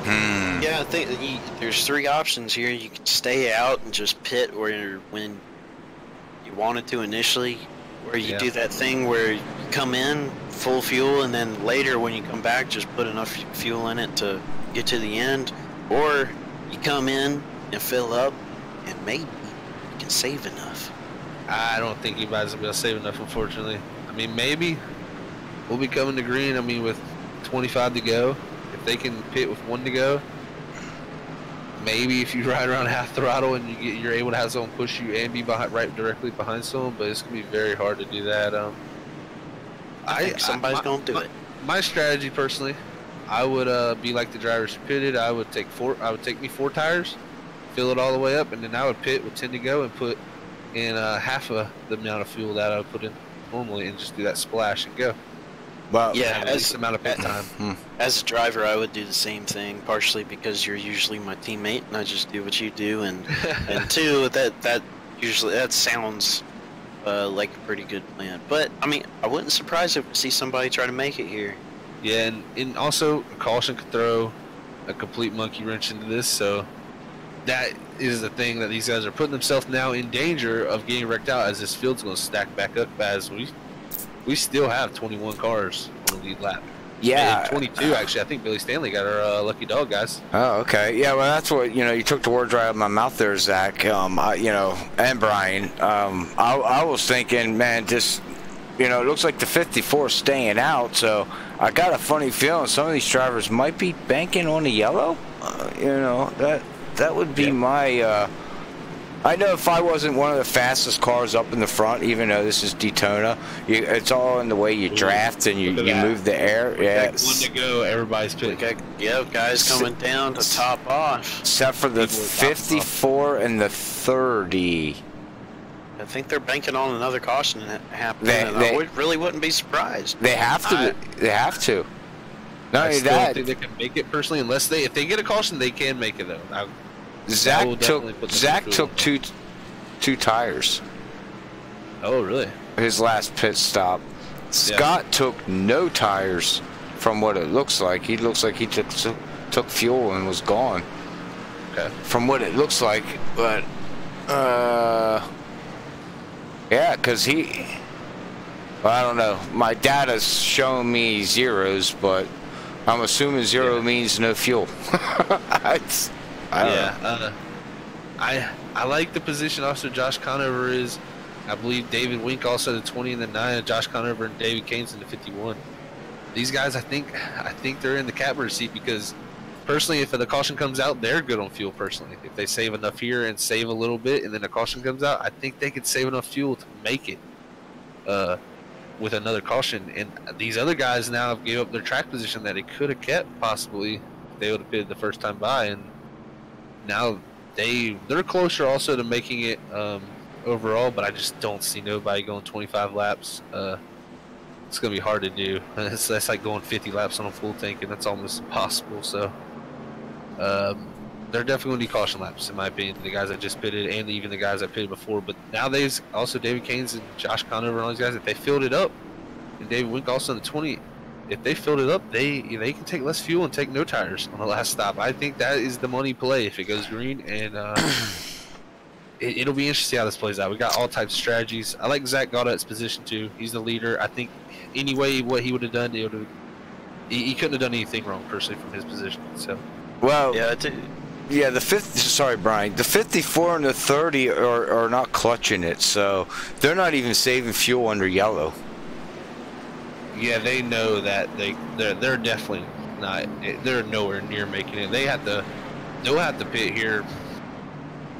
Yeah, I think there's 3 options here. You can stay out and just pit when you wanted to initially, or you do that thing where you come in full fuel and then later when you come back just put enough fuel in it to get to the end, or you come in and fill up and maybe you can save enough. I don't think you guys will be able to save enough, unfortunately. I mean, maybe we'll be coming to green, I mean, with 25 to go. If they can pit with 1 to go, maybe if you ride around half throttle and you're able to have someone push you and be right directly behind someone, but it's going to be very hard to do that. I think somebody's going to do it. My strategy, personally, I would be like the drivers who pitted. I would take me 4 tires, fill it all the way up, and then I would pit with 10 to go and put in half of the amount of fuel that I would put in normally and just do that splash and go. Well, yeah, as amount of pit time. As a driver, I would do the same thing, partially because you're usually my teammate and I just do what you do, and and 2, that sounds like a pretty good plan. But I mean, I wouldn't surprise if we see somebody try to make it here. Yeah, and also a caution could throw a complete monkey wrench into this, so that is the thing that these guys are putting themselves now in danger of getting wrecked out, as this field's going to stack back up as we still have 21 cars on the lead lap. Yeah. And 22, actually. I think Billy Stanley got our lucky dog, guys. Oh, okay. Yeah, well, that's what, you took the words right out of my mouth there, Zach, and Brian. I was thinking, man, just, it looks like the 54 is staying out, so I got a funny feeling some of these drivers might be banking on the yellow. That would be my... I know if I wasn't one of the fastest cars up in the front, even though this is Daytona, it's all in the way you draft and you move the air. Yeah. 1 to go, everybody's pitting. Yeah, guys coming down to top off. Except for the 54 and the 30. I think they're banking on another caution happening. I really wouldn't be surprised. They have to. They have to. Not only that, I think they can make it personally, unless if they get a caution, they can make it though. Zach took two tires. Oh, really? His last pit stop. Scott took no tires, from what it looks like. He looks like he took fuel and was gone. Okay. From what it looks like, but yeah, because I don't know. My data's showing me zeros, but I'm assuming zero means no fuel. I like the position also Josh Conover is. I believe David Wink also the 20 and the 9, and Josh Conover and David Keynes in the 51. These guys, I think they're in the catbird seat because personally, if the caution comes out, they're good on fuel personally. If they save enough here and save a little bit and then the caution comes out, I think they could save enough fuel to make it with another caution. And these other guys now have gave up their track position that they could have kept possibly if they would have pitted the first time by, and now they're closer also to making it overall, but I just don't see nobody going 25 laps. It's going to be hard to do. That's like going 50 laps on a full tank, and that's almost impossible. So they're definitely going to be caution laps, in my opinion, the guys that just pitted and even the guys that pitted before. But nowadays, also David Keynes and Josh Conover and all these guys, if they filled it up, and David Wink also in the 20, if they filled it up, they can take less fuel and take no tires on the last stop. I think that is the money play if it goes green, and it'll be interesting how this plays out. We got all types of strategies. I like Zach Gaudet's position too. He's the leader. I think anyway what he would have done, he couldn't have done anything wrong personally from his position. So, well, yeah, sorry, Brian. The 54 and the 30 are not clutching it, so they're not even saving fuel under yellow. Yeah, they know that they're definitely not. They're nowhere near making it. They'll have to pit here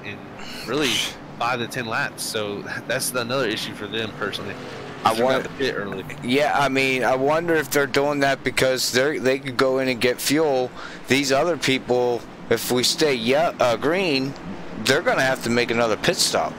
in really 5 to 10 laps. So that's another issue for them personally. I want to pit early. Yeah, I mean, I wonder if they're doing that because they could go in and get fuel. These other people, if we stay green, they're going to have to make another pit stop.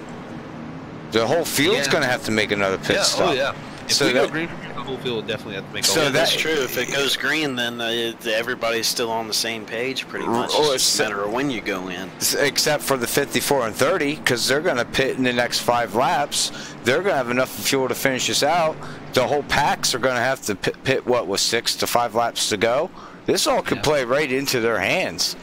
The whole field's going to have to make another pit stop. Oh yeah. If we go green, full fuel will definitely have to make. So that's true. If it goes green, then everybody's still on the same page, pretty much. Or It's just a matter of when you go in. Except for the 54 and 30, because they're going to pit in the next 5 laps. They're going to have enough fuel to finish this out. The whole packs are going to have to pit what was 6 to 5 laps to go. This all could play right into their hands.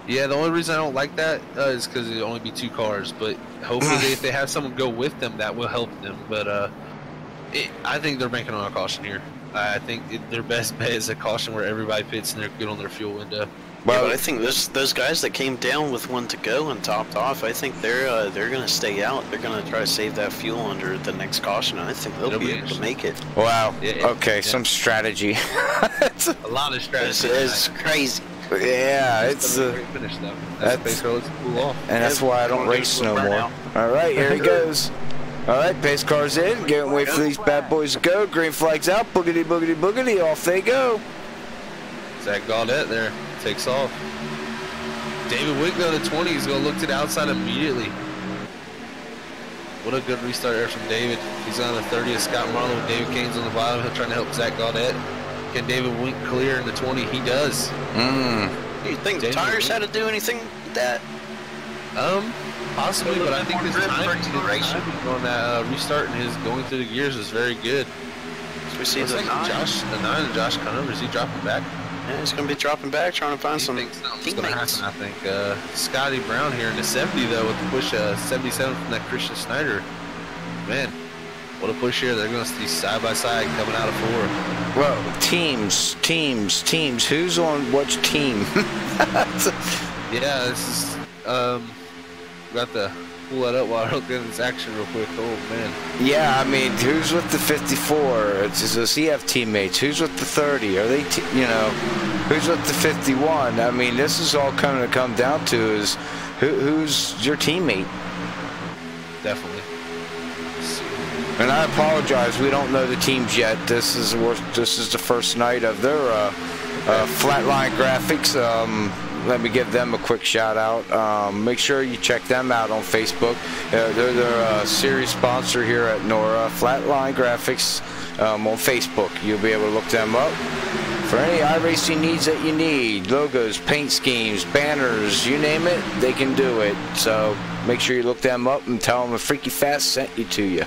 Yeah, the only reason I don't like that is because it'll only be 2 cars. But hopefully, if they have someone go with them, that will help them. But I think they're banking on a caution here. I think their best bet is a caution where everybody pits and they're good on their fuel window. Well, yeah, but I think those guys that came down with 1 to go and topped off, I think they're going to stay out. They're going to try to save that fuel under the next caution. And I think they'll be able to make it. Wow. Yeah, okay, some strategy. A lot of strategy. It's crazy. Yeah, it's finish though. That's cool off. And that's why I don't race no more. All right, here he goes. All right, pace car's in. Can't wait for these bad boys to go. Green flag's out. Boogity, boogity, boogity. Off they go. Zach Gaudette there takes off. David Winkler on the 20 is going to look to the outside immediately. What a good restart there from David. He's on the 30th. Scott Marlowe with David Kane's on the bottom. He'll try to help Zach Gaudette. Can David Wink clear in the 20? He does. Do you think the tires had to do anything with that? Possibly, but I think his timing on that restart and his going through the gears is very good. So we see the 9 of Josh Conover. Is he dropping back? Yeah, he's going to be dropping back, trying to find some teammates. I think Scotty Brown here in the 70 though with the push 77 from that Christian Snyder. Man, what a push here. They're going to see side by side coming out of 4. Well, teams. Who's on which team? Yeah, this is got to pull that up while I look at this action real quick. Oh man. Yeah, I mean, who's with the 54? It's does he have teammates? Who's with the 30? Are they, who's with the 51? I mean, this is all coming to come down to is who's your teammate? Definitely. And I apologize, we don't know the teams yet. This is the first night of their Flatline Graphix. Let me give them a quick shout out. Make sure you check them out on Facebook. They're a series sponsor here at NORA, Flatline Graphix on Facebook. You'll be able to look them up for any iRacing needs that you need. Logos, paint schemes, banners, you name it, they can do it. So make sure you look them up and tell them a FreekyFast sent you to you.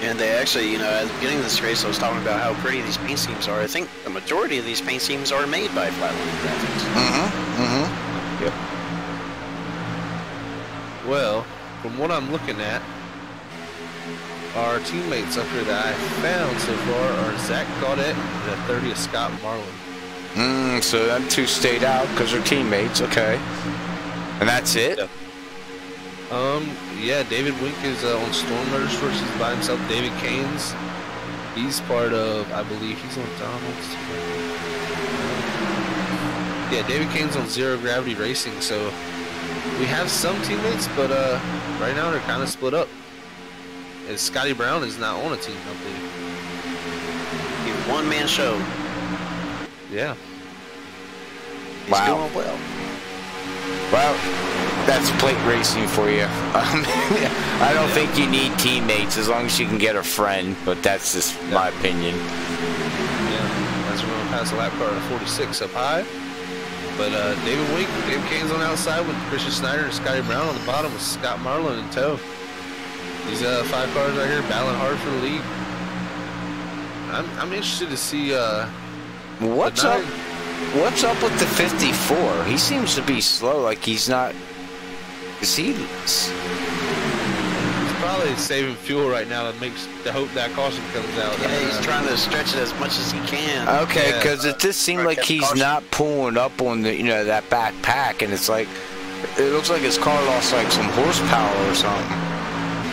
And they actually, at the beginning of this race, I was talking about how pretty these paint schemes are. I think the majority of these paint schemes are made by Flatline Graphix. Yep. Well, from what I'm looking at, our teammates up here that I found so far are Zach Gaudette and the 30th Scott Marlin. So them 2 stayed out because they're teammates. Okay. And that's it? Yep. Yeah, David Wink is on Storm Motorsports. He's by himself. David Kane's, he's part of, I believe he's on Donald's. Yeah, David Kane's on Zero Gravity Racing. So we have some teammates, but right now they're kind of split up. And Scotty Brown is not on a team, I believe. He's one-man show. Yeah. He's doing well. Well, that's plate racing for you. I don't think you need teammates as long as you can get a friend, but that's just my opinion. Yeah, as we're going to pass a lap car at 46 up high. But David Wink, David Kane's on the outside with Christian Snyder and Scotty Brown on the bottom with Scott Marlin in tow. These 5 cars right here battling hard for the lead. I'm interested to see what's up. What's up with the 54? He seems to be slow. Like he's not. Is he? He's probably saving fuel right now to hope that caution comes out. Yeah, he's trying to stretch it as much as he can. Okay, because it just seemed like he's not pulling up on the that backpack, and it's like it looks like his car lost like some horsepower or something.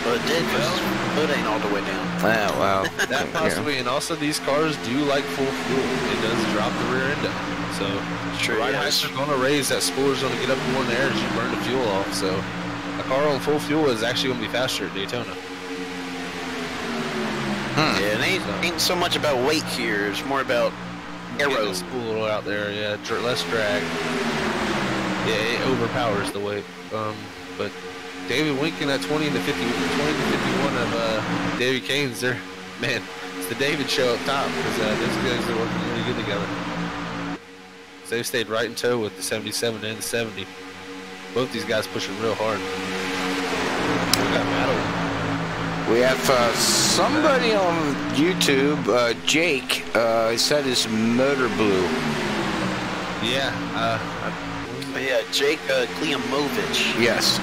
Well, it did, because his foot ain't all the way down. Yeah, well, that possibly, and also these cars do like full fuel. It does drop the rear end up. So sure, right heights are going to raise, that spoiler's going to get up more in the air as you burn the fuel off. So a car on full fuel is actually going to be faster at Daytona. Yeah, it ain't so much about weight here. It's more about aero. Spool out there, yeah, less drag. Yeah, it overpowers the weight. But David Wink in that 20 to 51 of David Kane's, they're Man, it's the David show up top because those guys are working really good together. So they stayed right in tow with the 77 and the 70. Both these guys pushing real hard. We got battle. We have somebody on YouTube, Jake, said his motor blew. Yeah. Yeah, Jake Klimovich. Yes.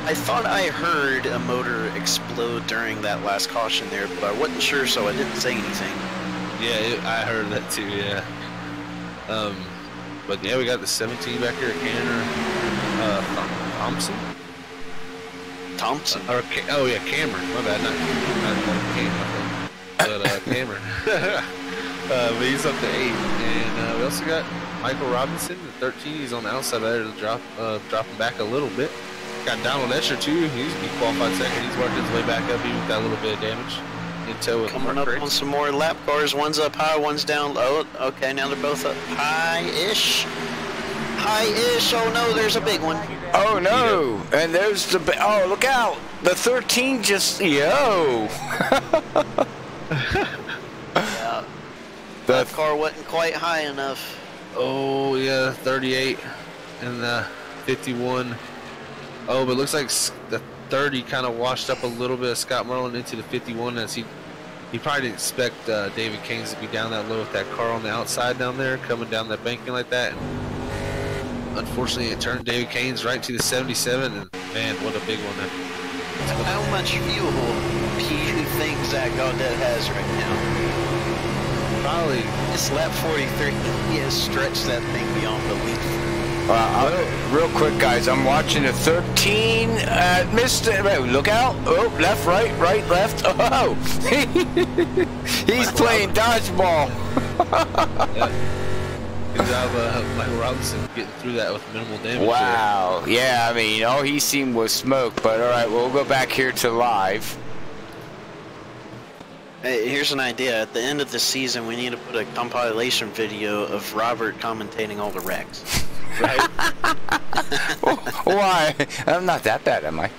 I thought I heard a motor explode during that last caution there, but I wasn't sure, so I didn't say anything. Yeah, I heard that too, yeah. But yeah, we got the 17 back here, Canner, Thompson? Or, oh yeah, Cameron, my bad, not Cam, but Cameron. But he's up to 8, and we also got Michael Robinson, the 13, he's on the outside there to dropping back a little bit. Got Donald Escher too, he qualified second, he's working his way back up even with that little bit of damage. In tow with Coming up on some more lap cars, one's up high, one's down low. Okay, now they're both up high-ish. High-ish, oh no, there's a big one. Oh no, and there's the, oh look out, the 13 just, yo. Yeah, that car wasn't quite high enough. Oh yeah, 38 and the 51. Oh, but it looks like the 30 kind of washed up a little bit of Scott Merlin into the 51 as he probably didn't expect David Keynes to be down that low with that car on the outside down there, coming down that banking like that. And unfortunately, it turned David Keynes right to the 77, and man, what a big one there. How much fuel do you think Zach Gaudet has right now? Probably. It's lap 43. He has stretched that thing beyond belief. Real quick, guys, I'm watching the 13. Missed it. Look out. Oh, left, right, left. Oh, he's playing dodgeball. Yeah. Good job, Michael Robinson, getting through that with minimal damage. Wow. There. Yeah, I mean, all he seen was smoke. But all right, we'll go back here to live. Hey, here's an idea. At the end of the season, we need to put a compilation video of Robert commentating all the wrecks. Right? Why? I'm not that bad, am I?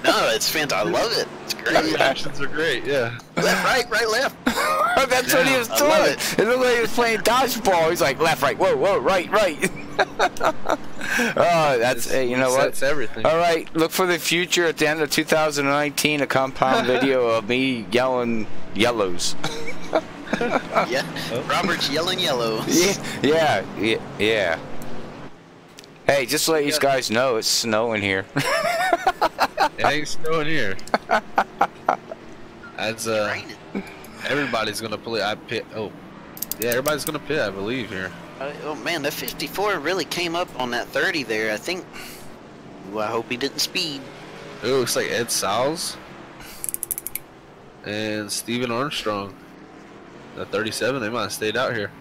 No, it's fantastic. I love it. It's great. The reactions are great, yeah. Left, right, left. That's what he was doing. It looked like he was playing dodgeball. He's like, left, right, whoa, right. Oh, that's, hey, you know what? That's everything. All right, look for the future at the end of 2019, a compound video of me yelling yellows. Yeah, Robert's yelling yellows. Yeah. Hey, just to let you guys know, it's snowing here. It ain't snowing here. That's everybody's gonna play. Yeah, everybody's gonna pit, I believe here. Oh man, that 54 really came up on that 30 there. I think. Well, I hope he didn't speed. It looks like Ed Sowles and Steven Armstrong. The 37, they might have stayed out here.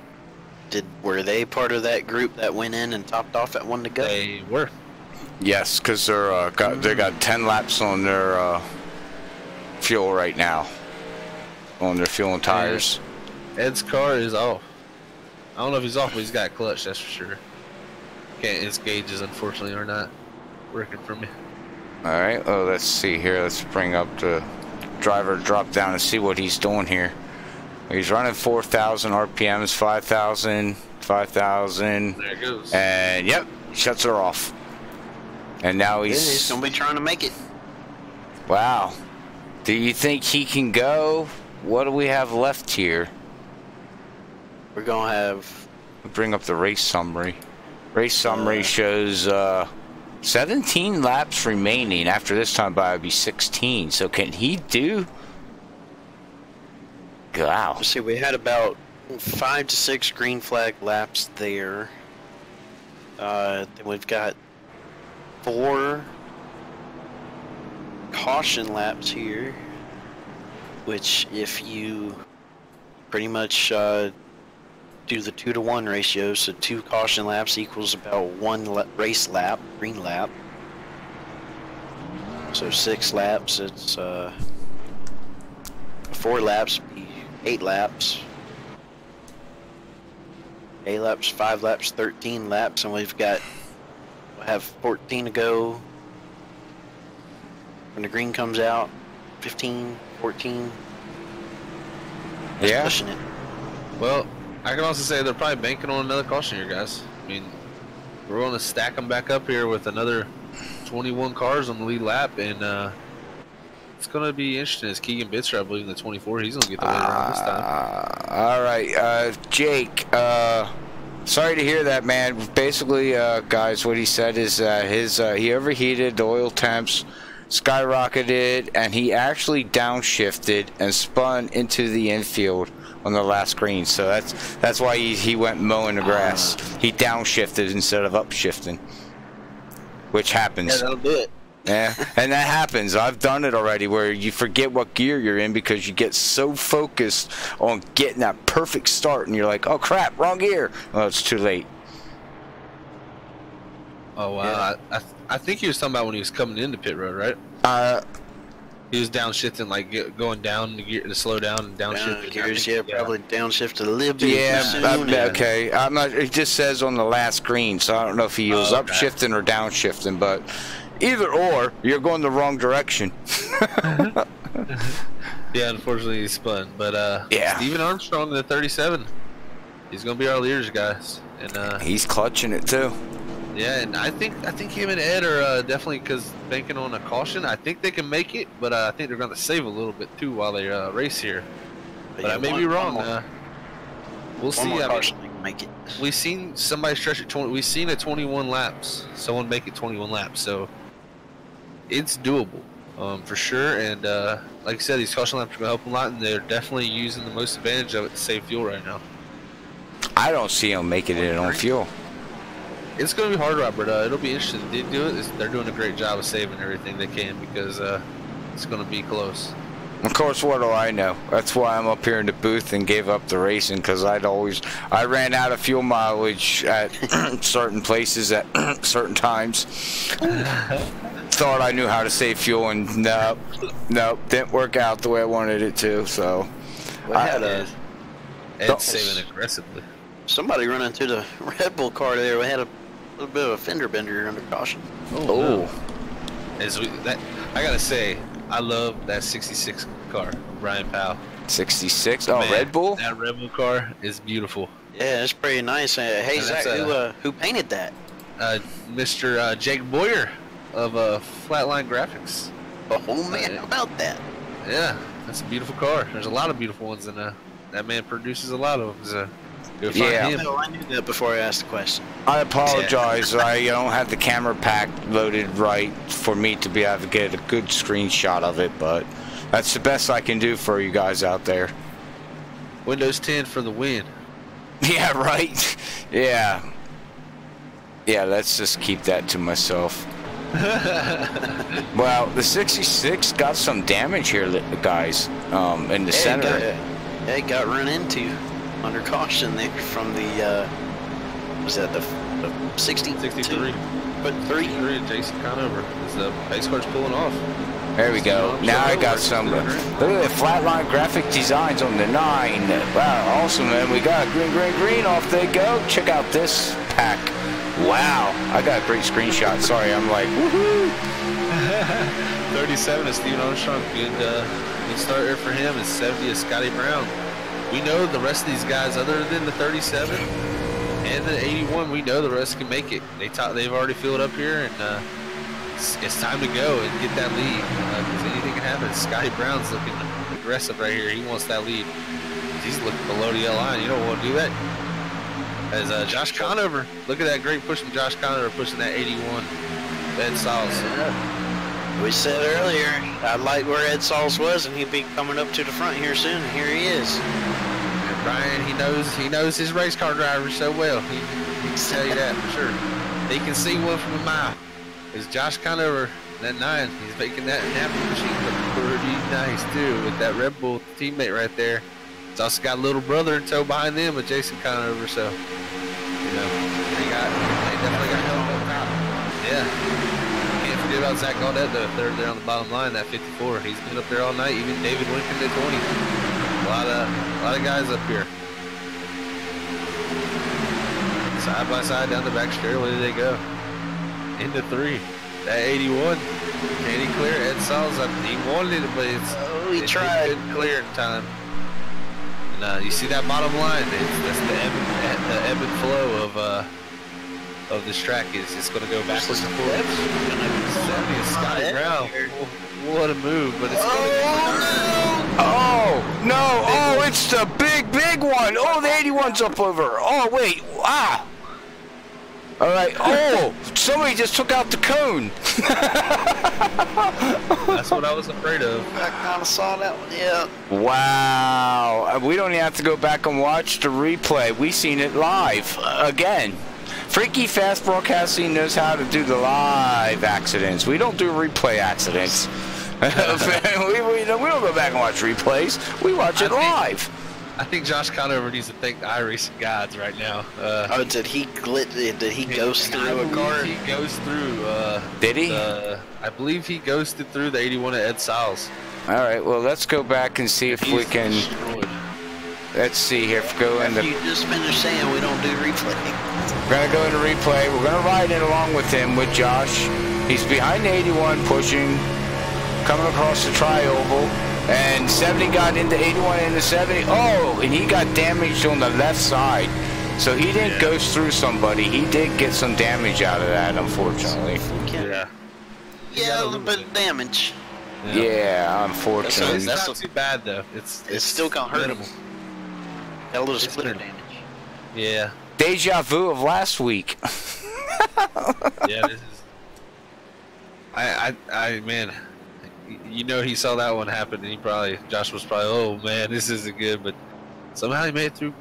Were they part of that group that went in and topped off at 1 to go? They were. Yes, because they got 10 laps on their fuel right now, on their fuel and tires. Ed's car is off. I don't know if he's off, but he's got clutch, that's for sure. His gauges, unfortunately, are not working for me. All right. Oh, let's see here. Let's bring up the driver drop down and see what he's doing here. He's running 4,000 RPMs, 5,000, 5,000. There it goes. And yep, shuts her off. And now he's gonna be trying to make it. Wow. Do you think he can go? What do we have left here? We're gonna have. Bring up the race summary. Race summary shows 17 laps remaining. After this time, by it'd be 16. So can he do? Wow. Let's see, we had about 5 to 6 green flag laps there. Then we've got 4 caution laps here, which if you pretty much do the 2-to-1 ratio, so 2 caution laps equals about 1 race lap, green lap. So 6 laps, it's 4 laps, 8 laps. 8 laps, 5 laps, 13 laps, and we'll have 14 to go when the green comes out. 15, 14. Yeah. Pushing it. Well, I can also say they're probably banking on another caution here, guys. I mean, we're going to stack them back up here with another 21 cars on the lead lap, and it's going to be interesting. As Keegan Bitzer, I believe, in the 24, he's going to get the lead around this time. All right, Jake. Sorry to hear that, man. Basically, guys, what he said is he overheated, the oil temps skyrocketed, and he actually downshifted and spun into the infield on the last green. So that's why he went mowing the grass. He downshifted instead of upshifting, which happens. Yeah, that'll do it. Yeah, and that happens. I've done it already, where you forget what gear you're in because you get so focused on getting that perfect start, and you're like, oh crap, wrong gear. Well, it's too late. Oh wow! Yeah. I think he was talking about when he was coming into pit road, right? He was downshifting, like going down the gear to slow down and downshift gears. Yeah, probably downshift a little bit. Yeah, okay. I'm not. It just says on the last green, so I don't know if he was upshifting or downshifting, but either or, you're going the wrong direction. Yeah, unfortunately he spun, but yeah. Steven Armstrong in the 37, he's gonna be our leaders, guys, and he's clutching it too. Yeah, and I think him and Ed are definitely, because banking on a caution. I think they can make it, but I think they're going to save a little bit too while they race here. But I may be wrong. We'll see. I mean, make it. We've seen somebody stretch it 20. We've seen it 21 laps. Someone make it 21 laps, so it's doable for sure. And like I said, these caution laps are going to help a lot, and they're definitely using the most advantage of it to save fuel right now. I don't see them making it on fuel. It's going to be hard, Robert. It'll be interesting. If they do it, they're doing a great job of saving everything they can, because it's going to be close. Of course, what do I know? That's why I'm up here in the booth and gave up the racing, because I ran out of fuel mileage at certain places at certain times. Thought I knew how to save fuel, and nope, didn't work out the way I wanted it to. So, Ed's saving aggressively. Somebody run into the Red Bull car there. We had a little bit of a fender bender under caution. Oh. No. I gotta say, I love that 66 car, Brian Powell. 66? Oh, man, Red Bull? That Red Bull car is beautiful. Yeah, it's pretty nice. Hey, Zach, who painted that? Mr. Jake Boyer of Flatline Graphix. Oh, man, how about that? Yeah, that's a beautiful car. There's a lot of beautiful ones, and that man produces a lot of them. So. Yeah, I knew that before I asked the question. I apologize. Yeah. I don't have the camera pack loaded right for me to be able to get a good screenshot of it, but that's the best I can do for you guys out there. Windows 10 for the win. Yeah, right. Yeah. Yeah, let's just keep that to myself. Well, the 66 got some damage here, guys, in the center. It got run into under caution there from the was that the 60? 63. But 3. Jason Conover. The pace car's pulling off. There we go. Now I got some. Look at the Flatline graphic designs on the 9. Wow, awesome, man. We got green. Off they go. Check out this pack. Wow, I got a great screenshot. Sorry, I'm like, woohoo. 37 is Steven Armstrong. Good start there for him. And 70 is Scotty Brown. We know the rest of these guys, other than the 37 and the 81, we know the rest can make it. They've already filled up here, and it's time to go and get that lead. Because anything can happen. Scotty Brown's looking aggressive right here. He wants that lead. He's looking below the yellow line. You don't want to do that. As Josh Conover, look at that great push from Josh Conover, pushing that 81. Ed Sauls. Yeah. We said earlier, I liked where Ed Sauls was, and he'd be coming up to the front here soon. And here he is. And Brian, he knows his race car drivers so well. He can tell you that for sure. He can see one from a mile. Is Josh Conover, that 9, he's making that napkin machine look pretty nice too, with that Red Bull teammate right there. He's also got a little brother in tow behind them with Jason Conover, so you know they definitely got help up top. Yeah. Can't forget about Zach Gaudette though, third there on the bottom line, that 54. He's been up there all night, even David Lincoln at 20. A lot of guys up here. Side by side down the back straightaway they go. Into 3. That 81. Can he clear? Ed Sauls, he wanted it, but he tried. Couldn't clear in time. And you see that bottom line? That's the ebb and flow of this track. It's going to go backwards and forwards. 70 is Scotty Brown. What a move! But it's oh no! Oh, it's the big one! Oh, the 81's up over. Oh wait, ah! All right. Oh, somebody just took out the cone. That's what I was afraid of. I kind of saw that one. Yeah. Wow. We don't even have to go back and watch the replay. We seen it live again. FreekyFast Broadcasting knows how to do the live accidents. We don't do replay accidents. we don't go back and watch replays. We watch it live. I think Josh Conover needs to thank the iRacing gods right now. Oh, did he ghost through a car? He goes through. Did he? I believe he ghosted through the 81 at Ed Siles. All right. Well, let's go back and see if we can. Destroyed. Let's see here. Go in the. You just finished saying we don't do replay. We're gonna go into replay. We're gonna ride in along with him, with Josh. He's behind the 81, pushing, coming across the tri-oval, and 70 got into 81 into 70. Oh, and he got damaged on the left side. So he didn't go through somebody. He did get some damage out of that, unfortunately. Yeah, a little bit of damage. Yeah, unfortunately. That's not too bad though. It's still gonna hurt him. Got a little splitter damage. Yeah. Deja vu of last week. Yeah, this is. I man, you know he saw that one happen, and Josh was probably, oh man, this isn't good, but somehow he made it through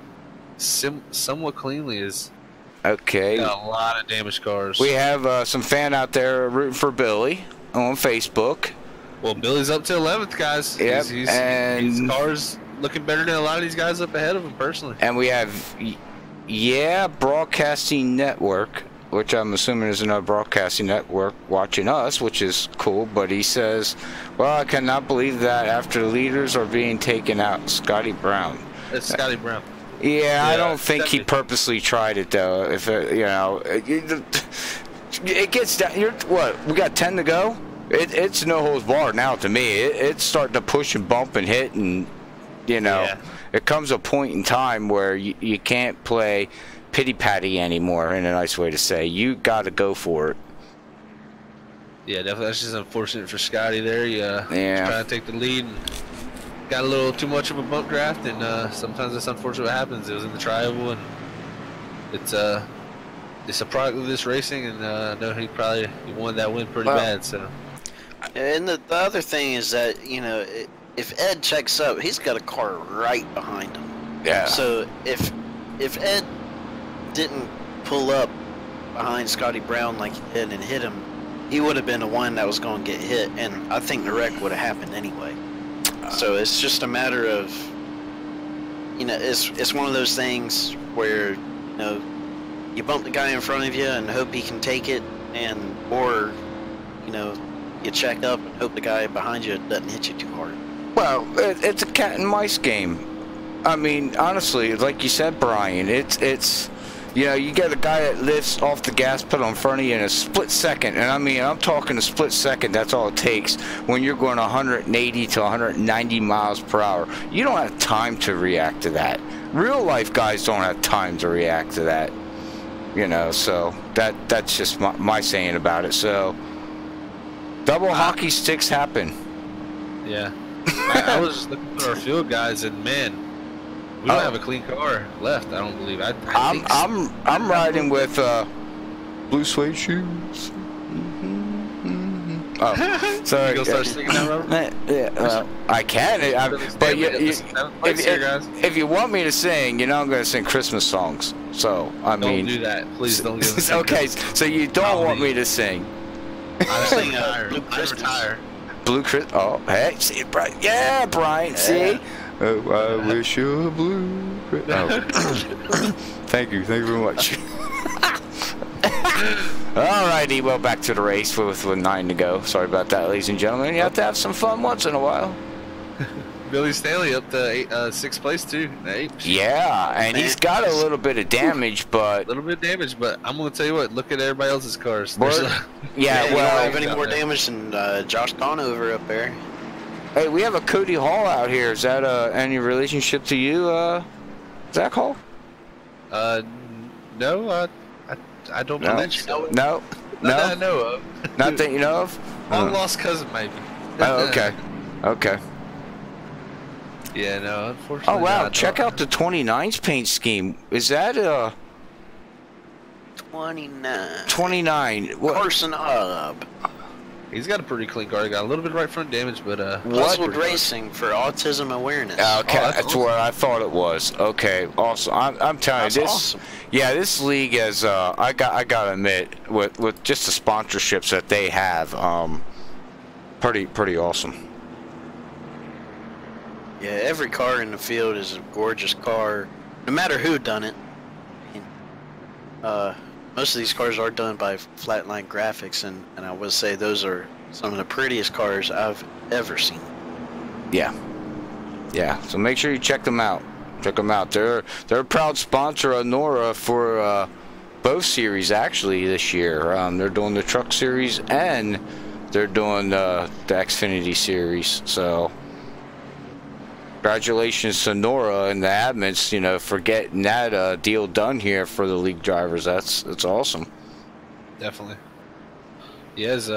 somewhat cleanly. Okay. Got a lot of damaged cars. We have some fan out there rooting for Billy on Facebook. Well, Billy's up to 11th, guys. Yep, his car's looking better than a lot of these guys up ahead of him, personally. And we have, Broadcasting Network, which I'm assuming is another broadcasting network watching us, which is cool. But he says, well, I cannot believe that after the leaders are being taken out. Scotty Brown. It's Scotty Brown. Yeah, I don't think he purposely tried it, though. If it, it gets down. We got 10 to go. It's no holds barred now to me. It's starting to push and bump and hit, and it comes a point in time where you can't play pity patty anymore. In a nice way to say, you got to go for it. Yeah, definitely. That's just unfortunate for Scotty there. He's trying to take the lead and got a little too much of a bump draft, and sometimes that's unfortunate what happens. It was in the tri-oval, and it's a product of this racing, and I know he wanted that win pretty bad. So, and the other thing is that if Ed checks up, he's got a car right behind him. Yeah. So if Ed didn't pull up behind Scotty Brown like he did and hit him, he would have been the one that was going to get hit, and I think the wreck would have happened anyway. So it's just a matter of, it's one of those things where, you bump the guy in front of you and hope he can take it, or you check up and hope the guy behind you doesn't hit you too hard. Well, it's a cat and mice game. I mean, honestly, like you said, Brian, it's you get a guy that lifts off the gas pedal in front of you in a split second, and I mean, I'm talking a split second. That's all it takes when you're going 180 to 190 miles per hour. You don't have time to react to that. Real life guys don't have time to react to that. So that's just my saying about it. So double hockey sticks happen. Yeah. I was just looking for our field guys, and man, we don't have a clean car left. I don't believe. I'm riding with blue suede shoes. Oh, sorry. You gonna start singing that, Robert? Yeah, I can. But if you want me to sing, I'm going to sing Christmas songs. So I mean, don't do that. Please don't give us. Okay, so you don't want me to sing? I sing Blue Christmas. Blue Chris. Oh, hey, see, Brian. Yeah, Brian. See. Oh, I wish you a blue. Oh. Thank you very much. Alrighty, well, back to the race with 9 to go. Sorry about that, ladies and gentlemen. You have to have some fun once in a while. Billy Stanley up to 6th place too. Yeah, and he's got a little bit of damage, but I'm gonna tell you what. Look at everybody else's cars. You don't have any more damage than Josh Conover up there. Hey, we have a Cody Hall out here. Is that any relationship to you, Zach Hall? No, I don't believe so. No? Not that I know of. Not that you know of? Long lost cousin, maybe. Oh, okay. Okay. Yeah, no, unfortunately. Oh, wow. not. Check out the 29's paint scheme. Is that 29. 29? What? Carson Hub. He's got a pretty clean car. He got a little bit of right front damage, but Puzzled Racing for autism awareness. Okay, Oh, that's that's awesome. what I thought it was. Okay, awesome. I'm telling you, this. Awesome. Yeah, this league is. I gotta admit, with just the sponsorships that they have, pretty awesome. Yeah, every car in the field is a gorgeous car, no matter who done it. Most of these cars are done by Flatline Graphix, and I would say those are some of the prettiest cars I've ever seen. Yeah. Yeah. So make sure you check them out. Check them out. They're a proud sponsor of Nora for both series actually this year. They're doing the Truck Series and they're doing the Xfinity Series. So congratulations to Nora and the admins, you know, for getting that deal done here for the league drivers. That's awesome. definitely. He is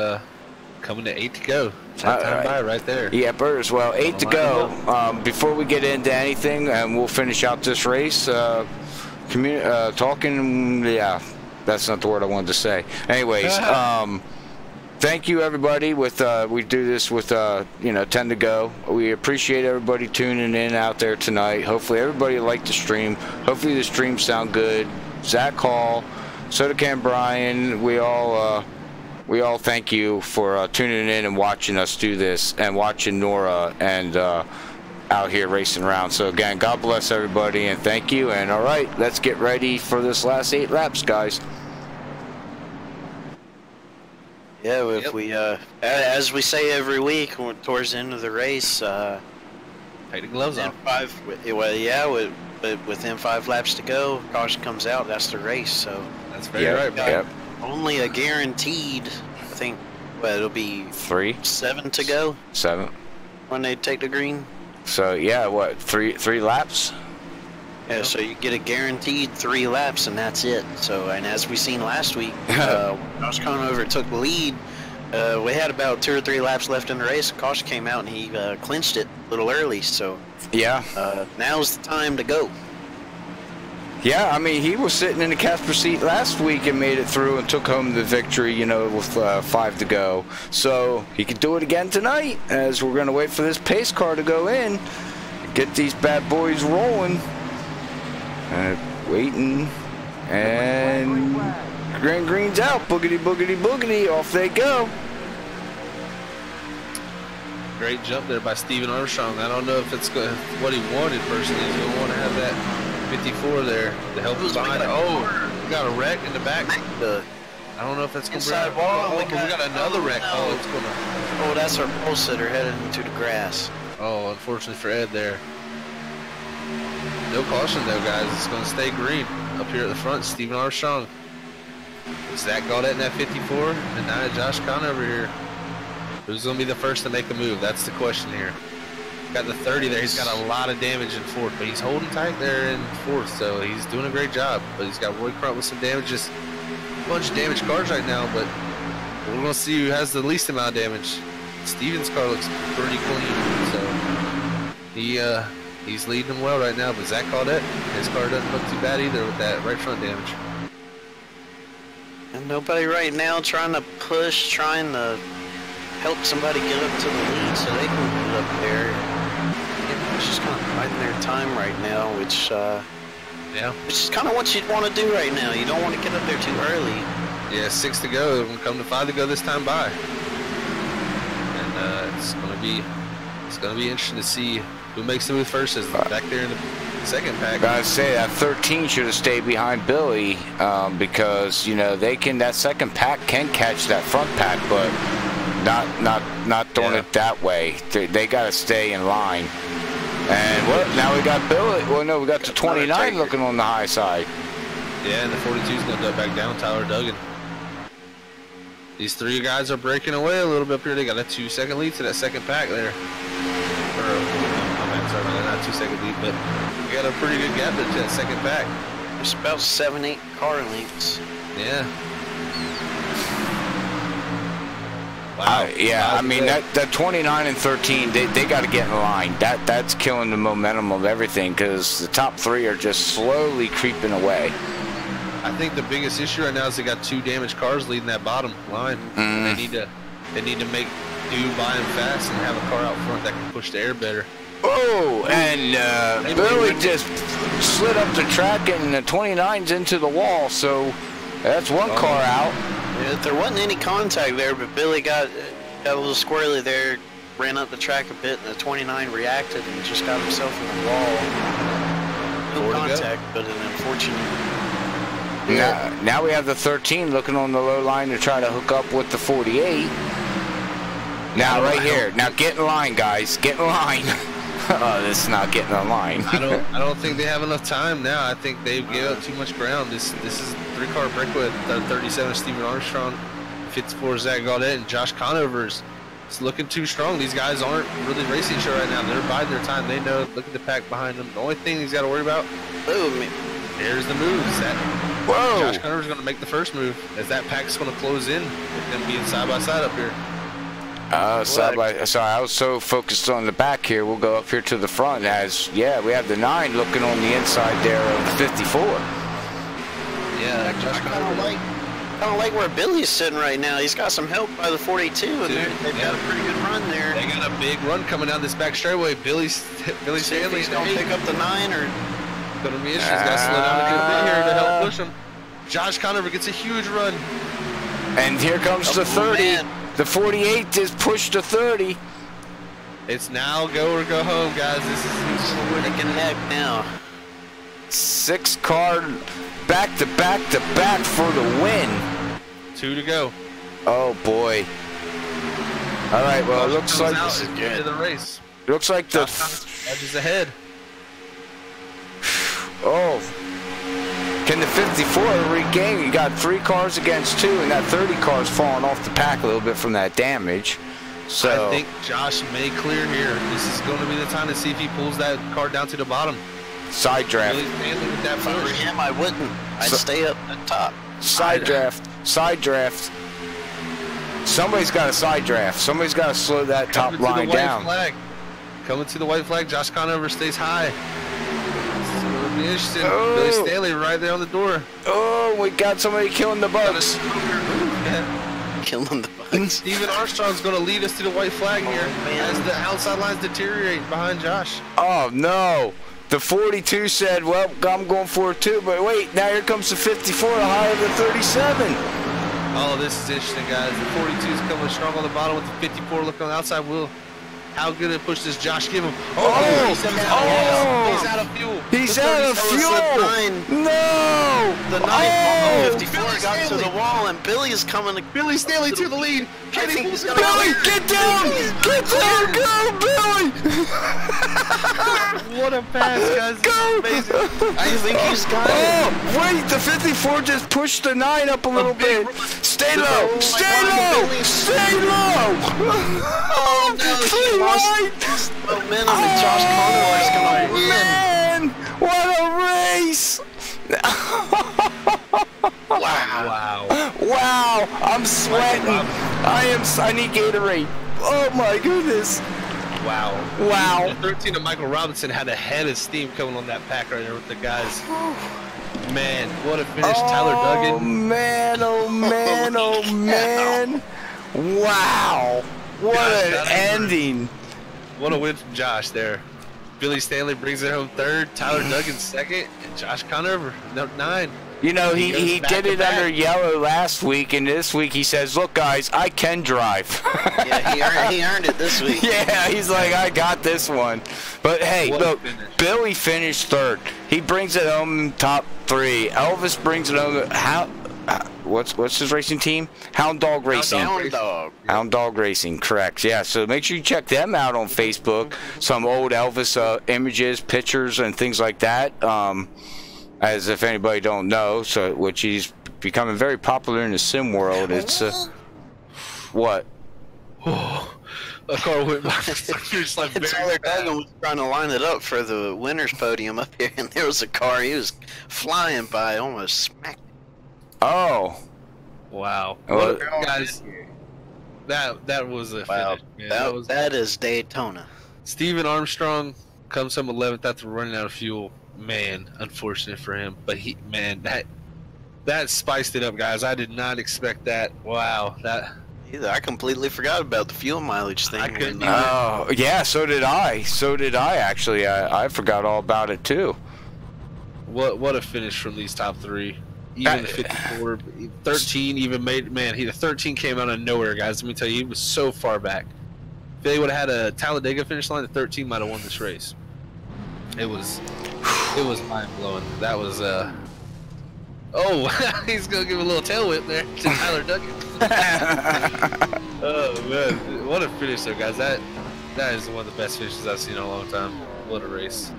coming to 8 to go. Time by right there. Yeah, Burrs. Well, 8 to go. Before we get into anything, and we'll finish out this race, talking. Yeah, that's not the word I wanted to say. Anyways, thank you everybody. We do this with 10 to go. We appreciate everybody tuning in out there tonight. Hopefully everybody liked the stream. Hopefully the stream sound good. Zach Hall, Soda Can Brian, we all thank you for tuning in and watching us do this, and watching Nora and out here racing around. So again, God bless everybody and thank you. And all right, let's get ready for this last 8 laps, guys. Yeah, if we, as we say every week, towards the end of the race, take the gloves off. Within 5 laps to go, caution comes out. That's the race. So that's very right, man. Yep. Only a guaranteed, I think. Well, it'll be 7 to go. 7 when they take the green. So yeah, what, three laps? Yeah, so you get a guaranteed 3 laps, and that's it. So, and as we seen last week, Josh Conover took the lead. We had about 2 or 3 laps left in the race. Caution came out, and he clinched it a little early. So, yeah, now's the time to go. Yeah, I mean, he was sitting in the Casper seat last week and made it through and took home the victory, you know, with 5 to go. So he could do it again tonight, as we're going to wait for this pace car to go in, get these bad boys rolling. Waiting, and green's out. Boogity, boogity, boogity. Off they go. Great jump there by Steven Armstrong. I don't know if it's good, what he wanted personally. He's going to want to have that 54 there to help him behind. Oh, we got a wreck in the back. I don't know if that's going to Inside bring wall. we got another wreck. Oh, it's going to. Oh, that's our pole sitter headed into the grass. Oh, unfortunately for Ed there. No caution though, guys. It's going to stay green up here at the front. Steven Armstrong. Zach got it in that 54, and now Josh Conover here. Who's going to be the first to make a move? That's the question here. Got the 30 there. He's got a lot of damage in 4th, but he's holding tight there in 4th, so he's doing a great job. But he's got Roy Crump with some damage. Just a bunch of damaged cars right now, but we're going to see who has the least amount of damage. Steven's car looks pretty clean, so he's leading them well right now. But Zach Caudette, his car doesn't look too bad either with that right front damage. And nobody right now trying to push, trying to help somebody get up to the lead so they can get up there. It's just kind of fighting their time right now, which is kind of what you'd want to do right now. You don't want to get up there too early. Yeah, 6 to go. We'll come to 5 to go this time by. And it's gonna be interesting to see who makes the move first. Is back there in the second pack. Gotta say that 13 should have stayed behind Billy, because you know that second pack can catch that front pack, but not throwing it that way. They gotta stay in line. And now we got Billy. Well, no, we got the 29 looking on the high side. Yeah, and the 42 is gonna go back down. Tyler Duggan. These three guys are breaking away a little bit up here. They got a 2-second lead to that second pack there. Sorry, not 2-second lead, but we got a pretty good gap to that second pack. There's about 7-8 car lengths. Yeah. Wow. Yeah, I mean that 29 and 13, they got to get in line. That's killing the momentum of everything because the top three are just slowly creeping away. I think the biggest issue right now is they got 2 damaged cars leading that bottom line. They need to make do by them fast and have a car out front that can push the air better. Oh, and Billy just slid up the track and the 29's into the wall, so that's one car out. Yeah, there wasn't any contact there, but Billy got a little squirrely there, ran up the track a bit, and the 29 reacted and just got himself in the wall. No contact, but an unfortunate. Now we have the 13 looking on the low line to try to hook up with the 48. Now right here. Now get in line, guys. Get in line. Oh, this is not getting in line. I don't think they have enough time now. I think they gave up too much ground. This is a 3-car breakaway. 37 Stephen Armstrong, 54 Zach Gaudet, and Josh Conover's. It's looking too strong. These guys aren't really racing show right now. They're biding their time. They know. Look at the pack behind them. The only thing he's got to worry about. Boom. There's the moves. Whoa! Josh Conover's going to make the first move as that pack's going to close in. They're going to be in side by side up here. Sorry, I was so focused on the back here. We'll go up here to the front as, yeah, we have the 9 looking on the inside there of the 54. Yeah, Josh Conover. I don't like where Billy's sitting right now. He's got some help by the 42, and they've got a pretty good run there. They got a big run coming down this back straightaway. Billy Stanley's going to pick up the 9 or... Gonna be issues. Got to slow down a good bit here to help push him. Josh Conover gets a huge run. And here comes the 30. Man. The 48 just pushed to 30. It's now go or go home, guys. This is who's going to win. Neck and neck now. 6 car back to back to back for the win. 2 to go. Oh boy. All right. Well, it looks like this is good. The race. Looks like the edges ahead. Oh. Can the 54 regain? You got 3 cars against 2, and that 30 car's falling off the pack a little bit from that damage. So I think Josh may clear here. This is going to be the time to see if he pulls that car down to the bottom. Side draft. Really with that for him, I wouldn't. I'd stay up at top. Side draft. Side draft. Somebody's got a side draft. Somebody's got to slow that top line down. Coming to the white flag. Josh Conover stays high. Oh. Billy Stanley right there on the door. Oh, we got somebody killing the bugs. Killing the bugs. Stephen Armstrong's going to lead us to the white flag here as the outside lines deteriorate behind Josh. Oh, no. The 42 said, well, I'm going for it too. But wait, now here comes the 54, the high of the 37. Oh, this is interesting, guys. The 42 is coming strong on the bottom with the 54 looking on the outside wheel. How good a push does Josh give him? He's out of fuel. He's out of fuel. No. The 54 got to the wall, and Billy is coming. Billy Stanley to the lead. Billy, get down! Get down! Go, Billy! What a pass, guys. Go! Amazing. I think he's got it. Oh, wait, the 54 just pushed the 9 up a little bit. Stay low! Stay low! Stay low! Oh, no, he lost momentum, and Josh Conroy is going to win. Man, what a race! Wow. Wow, I'm sweating. I need Gatorade. Oh my goodness. Wow. Wow. The 13 of Michael Robinson had a head of steam coming on that pack right there with the guys. Man, what a finish. Tyler Duggan. Oh man, oh man, oh man. Wow. What an ending. What a win from Josh there. Billy Stanley brings it home 3rd, Tyler Duggan 2nd, and Josh Conover 9. You know, he did it under yellow last week, and this week he says, look, guys, I can drive. Yeah, he earned it this week. Yeah, he's like, I got this one. But, hey, look, Billy finished 3rd. He brings it home in top 3. Elvis brings it home. What's his racing team? Hound Dog Racing. Hound Dog Racing, correct. Yeah, so make sure you check them out on Facebook. Some old Elvis images, pictures, and things like that. As if anybody don't know, which he's becoming very popular in the sim world. It's What? Oh, a car went by. You're just like Tyler Duggan was trying to line it up for the winner's podium up here, and there was a car. He was flying by, almost smacked. Oh. Wow. Well, Guys, that was a Wow. finish, man. That is Daytona. Steven Armstrong comes home 11th after running out of fuel. Man, unfortunate for him. But that spiced it up, guys. I did not expect that. Wow. Either I completely forgot about the fuel mileage thing. I couldn't when, Oh, yeah, so did I. So did I, actually. I forgot all about it, too. What a finish from these top three. Even the 54, 13 even made, man, the 13 came out of nowhere, guys. Let me tell you, he was so far back. If they would have had a Talladega finish line, the 13 might have won this race. It was mind-blowing. That was, oh, he's going to give a little tail whip there to Tyler Duggan. Oh, man. What a finish there, guys. That is one of the best finishes I've seen in a long time. What a race.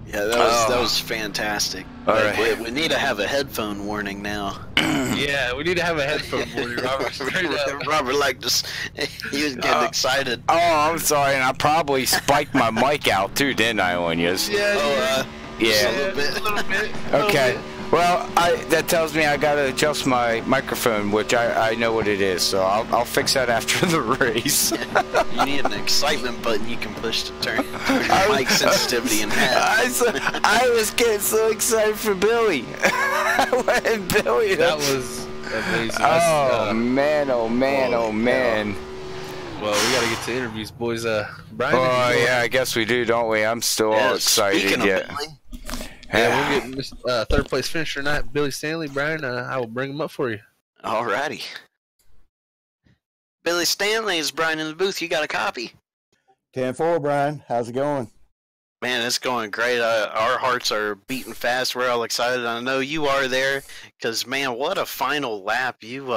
Yeah, that was fantastic. All right. We need to have a headphone warning now. Yeah, we need to have a headphone warning, Robert. Straight up. Robert he was getting excited. Oh, I'm sorry, and I probably spiked my mic out, too, didn't I, on you? Yeah, Yeah. A little bit. Okay. Well, that tells me I gotta adjust my microphone, which I know what it is, so I'll fix that after the race. You need an excitement button you can push to turn your mic sensitivity in half. I was getting so excited for Billy. Billy. That was amazing. Oh man! Oh man! Oh man! Well, we gotta get to interviews, boys. Brian. Oh yeah, I guess we do, don't we? I'm still all excited. Speaking yet. of Billy, Yeah, we're getting this third place finisher tonight, Billy Stanley. Brian, I will bring him up for you. alrighty. Billy Stanley is Brian in the booth. You got a copy? 10-4, Brian. How's it going? Man, it's going great. Our hearts are beating fast. We're all excited. I know you are there, because man, what a final lap! You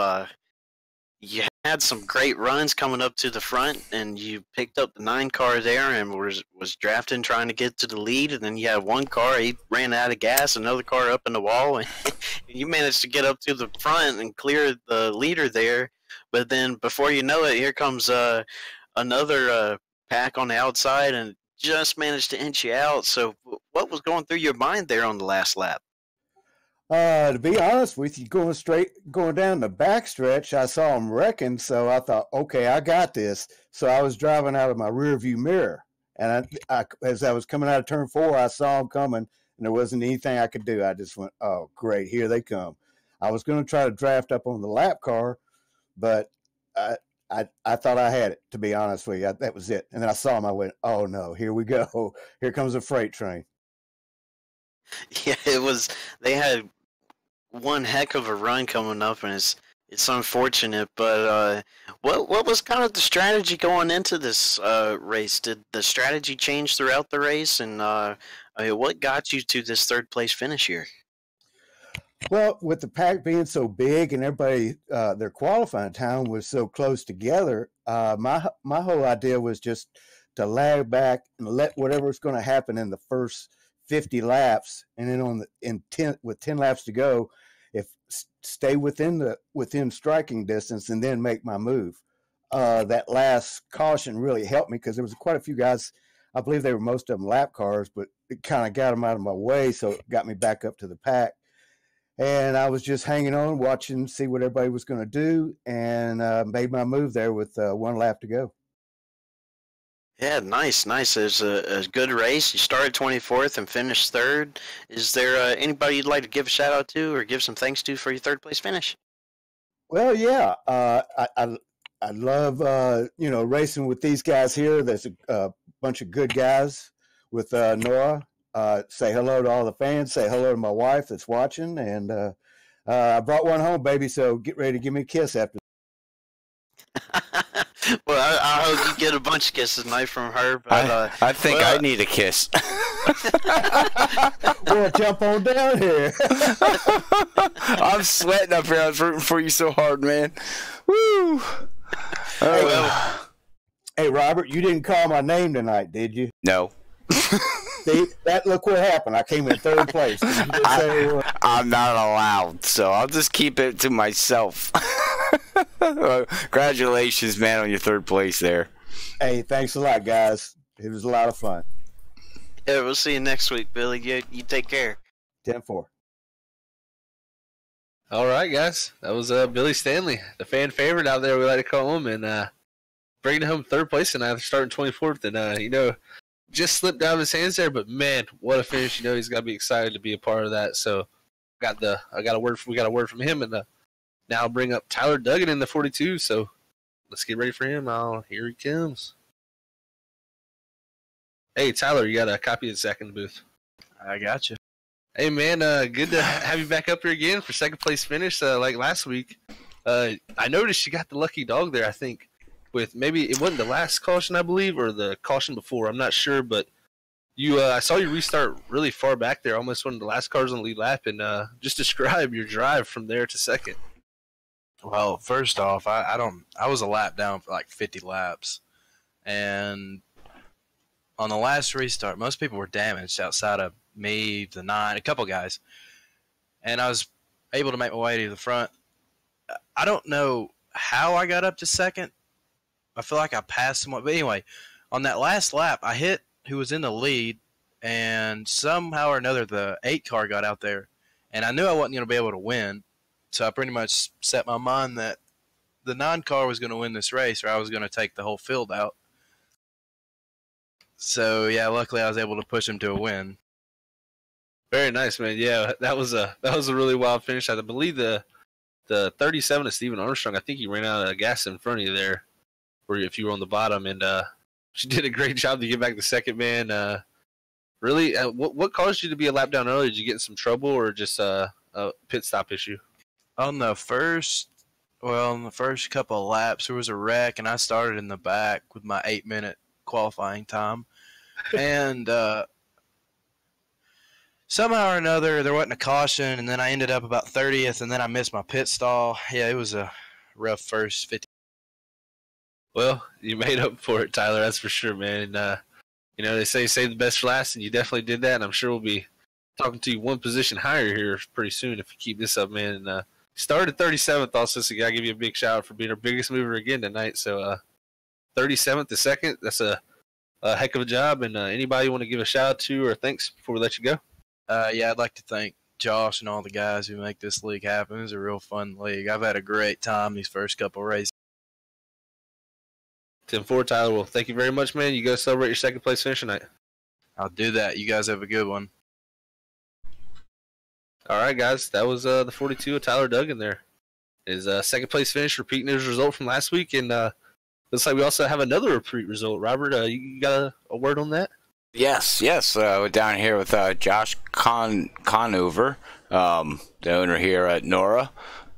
had some great runs coming up to the front, and you picked up the 9 car there and was drafting, trying to get to the lead. And then you had one car, he ran out of gas, another car up in the wall, and you managed to get up to the front and clear the leader there. But then before you know it, here comes another pack on the outside and just managed to inch you out. So what was going through your mind there on the last lap? To be honest with you, going down the backstretch, I saw him wrecking, so I thought, okay, I got this. So I was driving out of my rear view mirror, and as I was coming out of turn 4, I saw him coming, and there wasn't anything I could do. I just went, oh, great, here they come. I was going to try to draft up on the lap car, but I thought I had it, to be honest with you. That was it. And then I saw him, I went, oh, no, here we go. Here comes a freight train. Yeah, it was. They had one heck of a run coming up, and it's unfortunate. But what was kind of the strategy going into this race? Did the strategy change throughout the race, and what got you to this third place finish here? Well, with the pack being so big and everybody, their qualifying time was so close together, my whole idea was just to lag back and let whatever's going to happen in the first 50 laps, and then with 10 laps to go, stay within striking distance, and then make my move. That last caution really helped me, because there was quite a few guys. I believe they were most of them lap cars, but it kind of got them out of my way, so it got me back up to the pack. And I was just hanging on, watching, see what everybody was going to do, and made my move there with 1 lap to go. Yeah, nice. It was a good race. You started 24th and finished 3rd. Is there anybody you'd like to give a shout out to or give some thanks to for your 3rd place finish? Well, yeah, I love racing with these guys here. There's a bunch of good guys with Nora. Say hello to all the fans. Say hello to my wife that's watching. And I brought one home, baby, so get ready to give me a kiss after. Well, I hope you get a bunch of kisses tonight from her. But, I think I need a kiss. Well, jump on down here. I'm sweating up here. I was rooting for you so hard, man. Woo! Hey, Robert, you didn't call my name tonight, did you? No. See, look what happened. I came in 3rd place. I'm not allowed, so I'll just keep it to myself. Well, congratulations, man, on your third place there. Hey, thanks a lot, guys. It was a lot of fun. Yeah, we'll see you next week, Billy. You take care. 10-4. All right, guys. That was Billy Stanley, the fan favorite out there, we like to call him, and bringing home third place tonight, starting 24th. And, just slipped out of his hands there, but, man, what a finish. He's got to be excited to be a part of that. So we got a word from him, and now I'll bring up Tyler Duggan in the 42. So let's get ready for him. Here he comes. Hey, Tyler, you got a copy of the second booth. I got you. Hey, man, good to have you back up here again for second place finish like last week. I noticed you got the lucky dog there, I think, with maybe it wasn't the last caution, I believe, or the caution before. I'm not sure, but I saw you restart really far back there, almost one of the last cars on the lead lap, and just describe your drive from there to second. Well, first off, I was a lap down for like 50 laps, and on the last restart, most people were damaged outside of me, the 9, a couple guys, and I was able to make my way to the front. I don't know how I got up to second. I feel like I passed someone, but anyway, on that last lap, I hit who was in the lead, and somehow or another, the 8 car got out there, and I knew I wasn't going to be able to win, so I pretty much set my mind that the 9 car was going to win this race, or I was going to take the whole field out. So yeah, luckily I was able to push him to a win. Very nice, man. Yeah, that was a really wild finish. I believe the 37 of Stephen Armstrong, I think he ran out of gas in front of you there, or if you were on the bottom, and she did a great job to get back to second, man. Really, what caused you to be a lap down early? Did you get in some trouble, or just a pit stop issue? In the first couple of laps, there was a wreck, and I started in the back with my 8-minute qualifying time, and somehow or another there wasn't a caution, and then I ended up about 30th, and then I missed my pit stall. Yeah, it was a rough first 50. Well, you made up for it, Tyler. That's for sure, man. And, they say save the best for last, and you definitely did that. And I'm sure we'll be talking to you one position higher here pretty soon if you keep this up, man. And started 37th also, so I got to give you a big shout out for being our biggest mover again tonight. So 37th to second, that's a heck of a job. And anybody you want to give a shout out to or thanks before we let you go? Yeah, I'd like to thank Josh and all the guys who make this league happen. It's a real fun league. I've had a great time these first couple races. 10-4, Tyler. Well, thank you very much, man. You go celebrate your second place finish tonight. I'll do that. You guys have a good one. All right, guys. That was the 42 of Tyler Duggan there. His second place finish, repeating his result from last week. And looks like we also have another repeat result. Robert, you got a word on that? Yes. We're down here with Josh Conover, the owner here at Nora.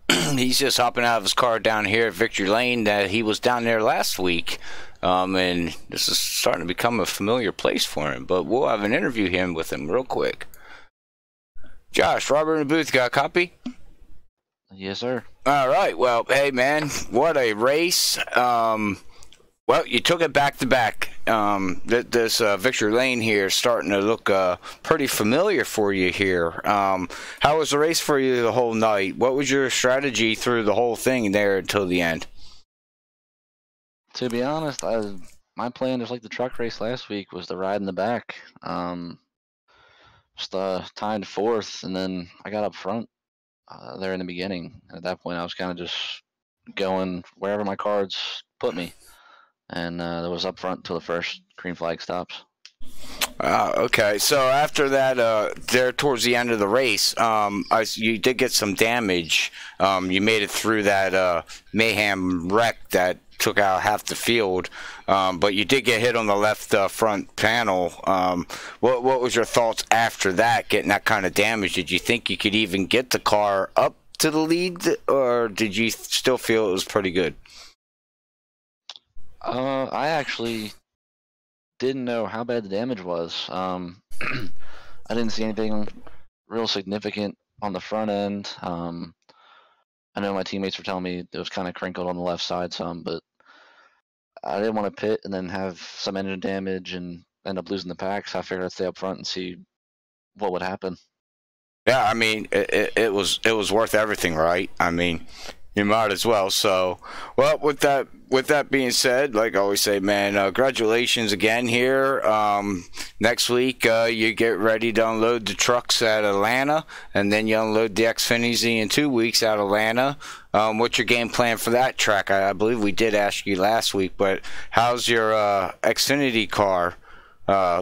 He's just hopping out of his car down here at Victory Lane. He was down there last week, and this is starting to become a familiar place for him. But we'll have an interview with him real quick. Josh, Robert in the booth, got a copy? Yes, sir. All right. Well, hey, man, what a race. Well, you took it back-to-back. This Victory Lane here is starting to look pretty familiar for you here. How was the race for you the whole night? What was your strategy through the whole thing there until the end? To be honest, my plan, just like the truck race last week, was to ride in the back. Just timed 4th, and then I got up front there in the beginning. At that point, I was kind of just going wherever my cards put me. And it was up front until the first green flag stops. Okay. So after that, there towards the end of the race, you did get some damage. You made it through that mayhem wreck that took out half the field, but you did get hit on the left front panel. What was your thoughts after that, getting that kind of damage? Did you think you could even get the car up to the lead, or did you still feel it was pretty good? I actually didn't know how bad the damage was. I didn't see anything real significant on the front end. I know my teammates were telling me it was kind of crinkled on the left side some, but I didn't want to pit and then have some engine damage and end up losing the pack, so I figured I'd stay up front and see what would happen. Yeah, I mean, it was worth everything, right? I mean, You might as well. So, well, with that being said, like I always say, man, congratulations again here. Next week, you get ready to unload the trucks at Atlanta, and then you unload the Xfinity in 2 weeks at Atlanta. What's your game plan for that track? I believe we did ask you last week, but how's your Xfinity car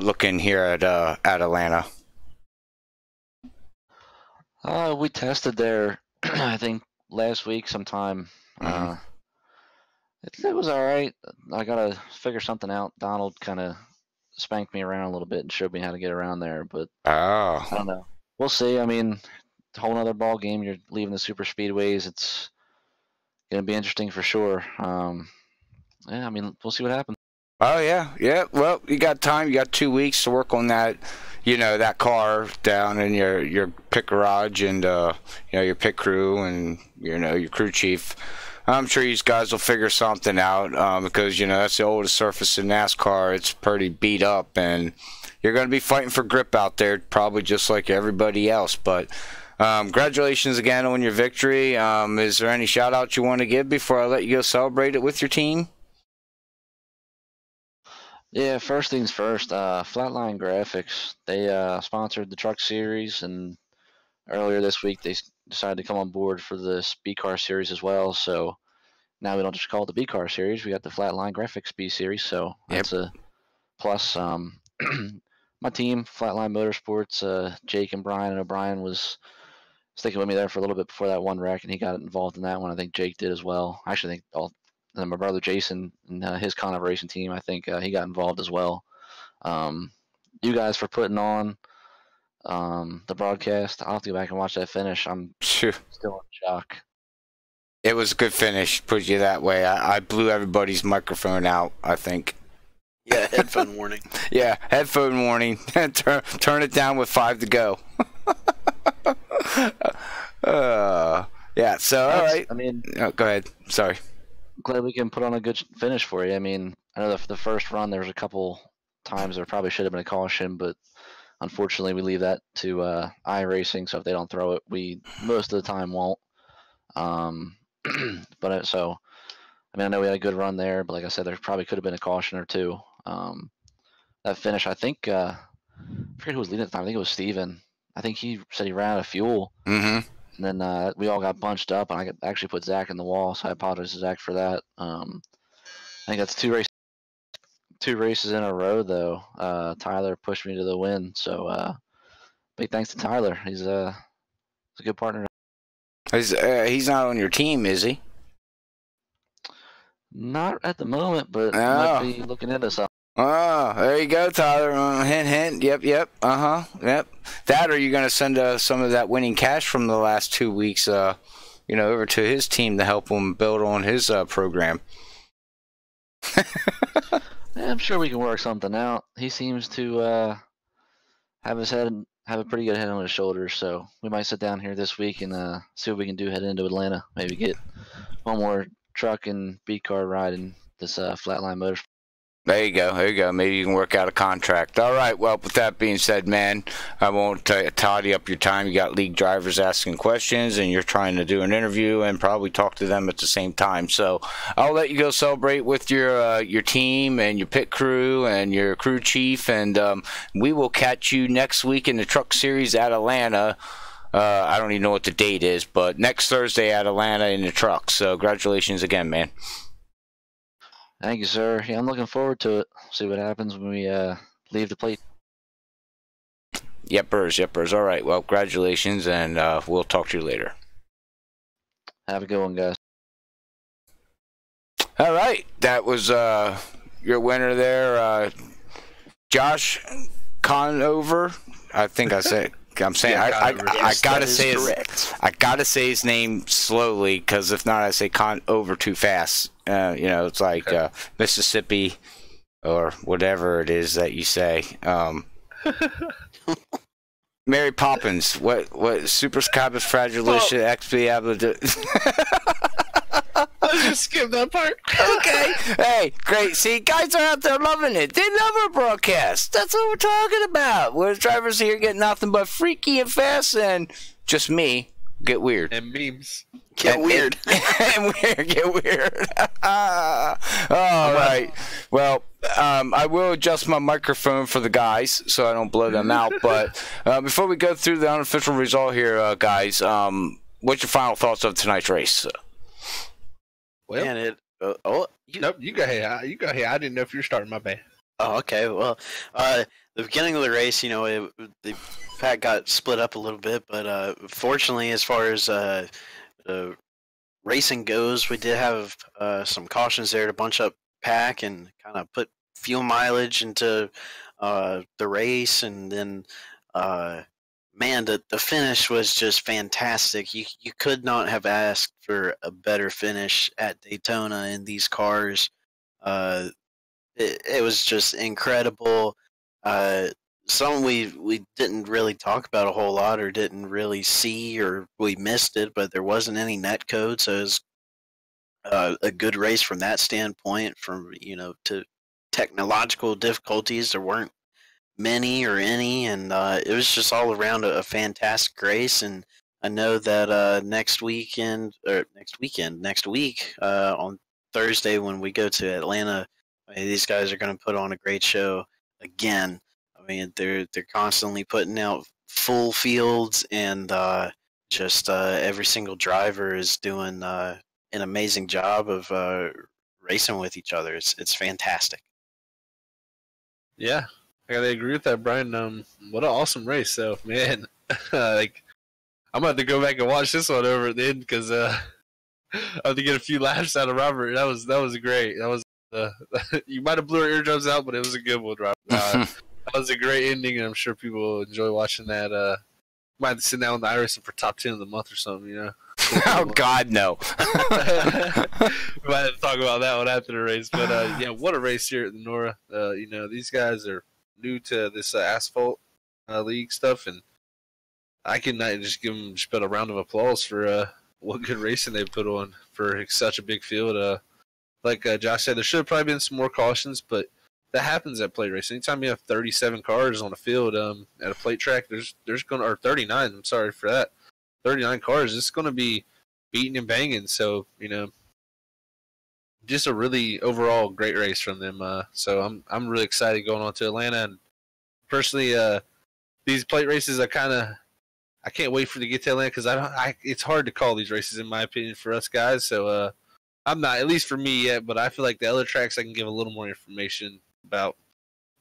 looking here at Atlanta? We tested there, I think, last week sometime. It was all right. I gotta figure something out. Donald kind of spanked me around a little bit and showed me how to get around there, but I don't know. We'll see. I mean, it's a whole other ball game. You're leaving the super speedways. It's gonna be interesting for sure. Yeah, I mean, we'll see what happens. Oh yeah. Well, you got time. You got 2 weeks to work on that. That car down in your pit garage and your pit crew and your crew chief. I'm sure you guys will figure something out because that's the oldest surface in NASCAR. It's pretty beat up, and you're going to be fighting for grip out there, probably just like everybody else. But congratulations again on your victory. Is there any shout out you want to give before I let you go celebrate it with your team? Yeah, first things first, Flatline Graphix, they sponsored the Truck Series, and earlier this week they decided to come on board for the B Car Series as well, so now we don't just call it the B Car Series, we got the Flatline Graphix B Series, so that's a plus. My team, Flatline Motorsports, Jake and Brian, and O'Brien was sticking with me there for a little bit before that one wreck, and he got involved in that one. I think Jake did as well. I actually think my brother Jason and his Con Racing team, I think he got involved as well. You guys for putting on the broadcast. I'll have to go back and watch that finish. I'm still in shock. It was a good finish, put you that way. I blew everybody's microphone out, I think. Yeah, headphone warning. Yeah, headphone warning. Turn it down with 5 to go. Yeah, so, all right. I mean, go ahead. Sorry. Glad we can put on a good finish for you. I mean, I know that for the first run there was a couple times there probably should have been a caution, but unfortunately we leave that to iRacing, so if they don't throw it, we most of the time won't. But so, I mean, I know we had a good run there, but like I said, there probably could have been a caution or two. That finish, I think, I forget who was leading at the time. I think it was Steven. I think he said he ran out of fuel. Mm-hmm. And then we all got bunched up, and I actually put Zach in the wall, so I apologize to Zach for that. I think that's two races in a row, though. Tyler pushed me to the win, so big thanks to Tyler. He's a good partner. He's not on your team, is he? Not at the moment, but might be looking into something. Oh, there you go, Tyler. Hint, hint. Yep. Yep. That, or are you going to send some of that winning cash from the last 2 weeks, over to his team to help him build on his program? Yeah, I'm sure we can work something out. He seems to have a pretty good head on his shoulders, so we might sit down here this week and see what we can do heading into Atlanta. Maybe get one more truck and B car ride in this Flatline Motorsports. There you go. Maybe you can work out a contract. All right. Well, with that being said, man, I won't toddy up your time. You got league drivers asking questions, and you're trying to do an interview and probably talk to them at the same time. So I'll let you go celebrate with your team and your pit crew and your crew chief, and we will catch you next week in the Truck Series at Atlanta. I don't even know what the date is, but next Thursday at Atlanta in the truck. So congratulations again, man. Thank you, sir. Yeah, I'm looking forward to it. See what happens when we leave the plate. Yepers. All right. Well, congratulations, and we'll talk to you later. Have a good one, guys. All right. That was your winner there, Josh Conover. I think I said. I'm saying I gotta say his name slowly, because if not, I say Conover too fast. It's like Mississippi or whatever it is that you say. Mary Poppins. What superscabifragilicious Let's just skip that part. Okay. Hey, great. See, guys are out there loving it. They love our broadcast. That's what we're talking about. Whereas drivers here get nothing but freaky and fast, and just me get weird. And memes. Get weird. Get weird. All right. Well, I will adjust my microphone for the guys so I don't blow them out. But before we go through the unofficial result here, guys, what's your final thoughts of tonight's race? Well, Man, nope, you go ahead. You go ahead. I didn't know if you were starting. My bad. Oh, okay. Well, the beginning of the race, you know, the pack got split up a little bit, but fortunately, as far as racing goes, we did have some cautions there to bunch up pack and kind of put fuel mileage into the race, and then man, the finish was just fantastic. You could not have asked for a better finish at Daytona in these cars. It was just incredible. Something we didn't really talk about a whole lot, or didn't really see, or we missed it, but there wasn't any net code, so it was a good race from that standpoint. From, you know, to technological difficulties, there weren't many or any, and it was just all around a fantastic race. And I know that next week on Thursday when we go to Atlanta, these guys are going to put on a great show again. I mean, they're constantly putting out full fields, and just every single driver is doing an amazing job of racing with each other. It's fantastic. Yeah, I gotta agree with that, Brian. What an awesome race, though, man. Like, I'm about to go back and watch this one over at the end because I have to get a few laughs out of Robert. That was great. That was you might have blew our eardrums out, but it was a good one, Robert. That was a great ending, and I'm sure people will enjoy watching that. Might have to sit down with the iRacing for top 10 of the month or something, you know. Oh God, no. We might have to talk about that one after the race, but yeah, what a race here at the Nora. You know, these guys are new to this Asphalt league stuff, and I can just give them just a round of applause for what good racing they put on for such a big field. Like Josh said, there should have probably been some more cautions, but that happens at plate racing. Anytime you have 37 cars on a field at a plate track, there's going to, or 39. I'm sorry for that. 39 cars. It's going to be beating and banging. So, you know, just a really overall great race from them. So I'm really excited going on to Atlanta. And personally, these plate races, I can't wait for to get to Atlanta because it's hard to call these races, in my opinion, for us guys. So I'm not, at least for me yet, but I feel like the other tracks I can give a little more information about,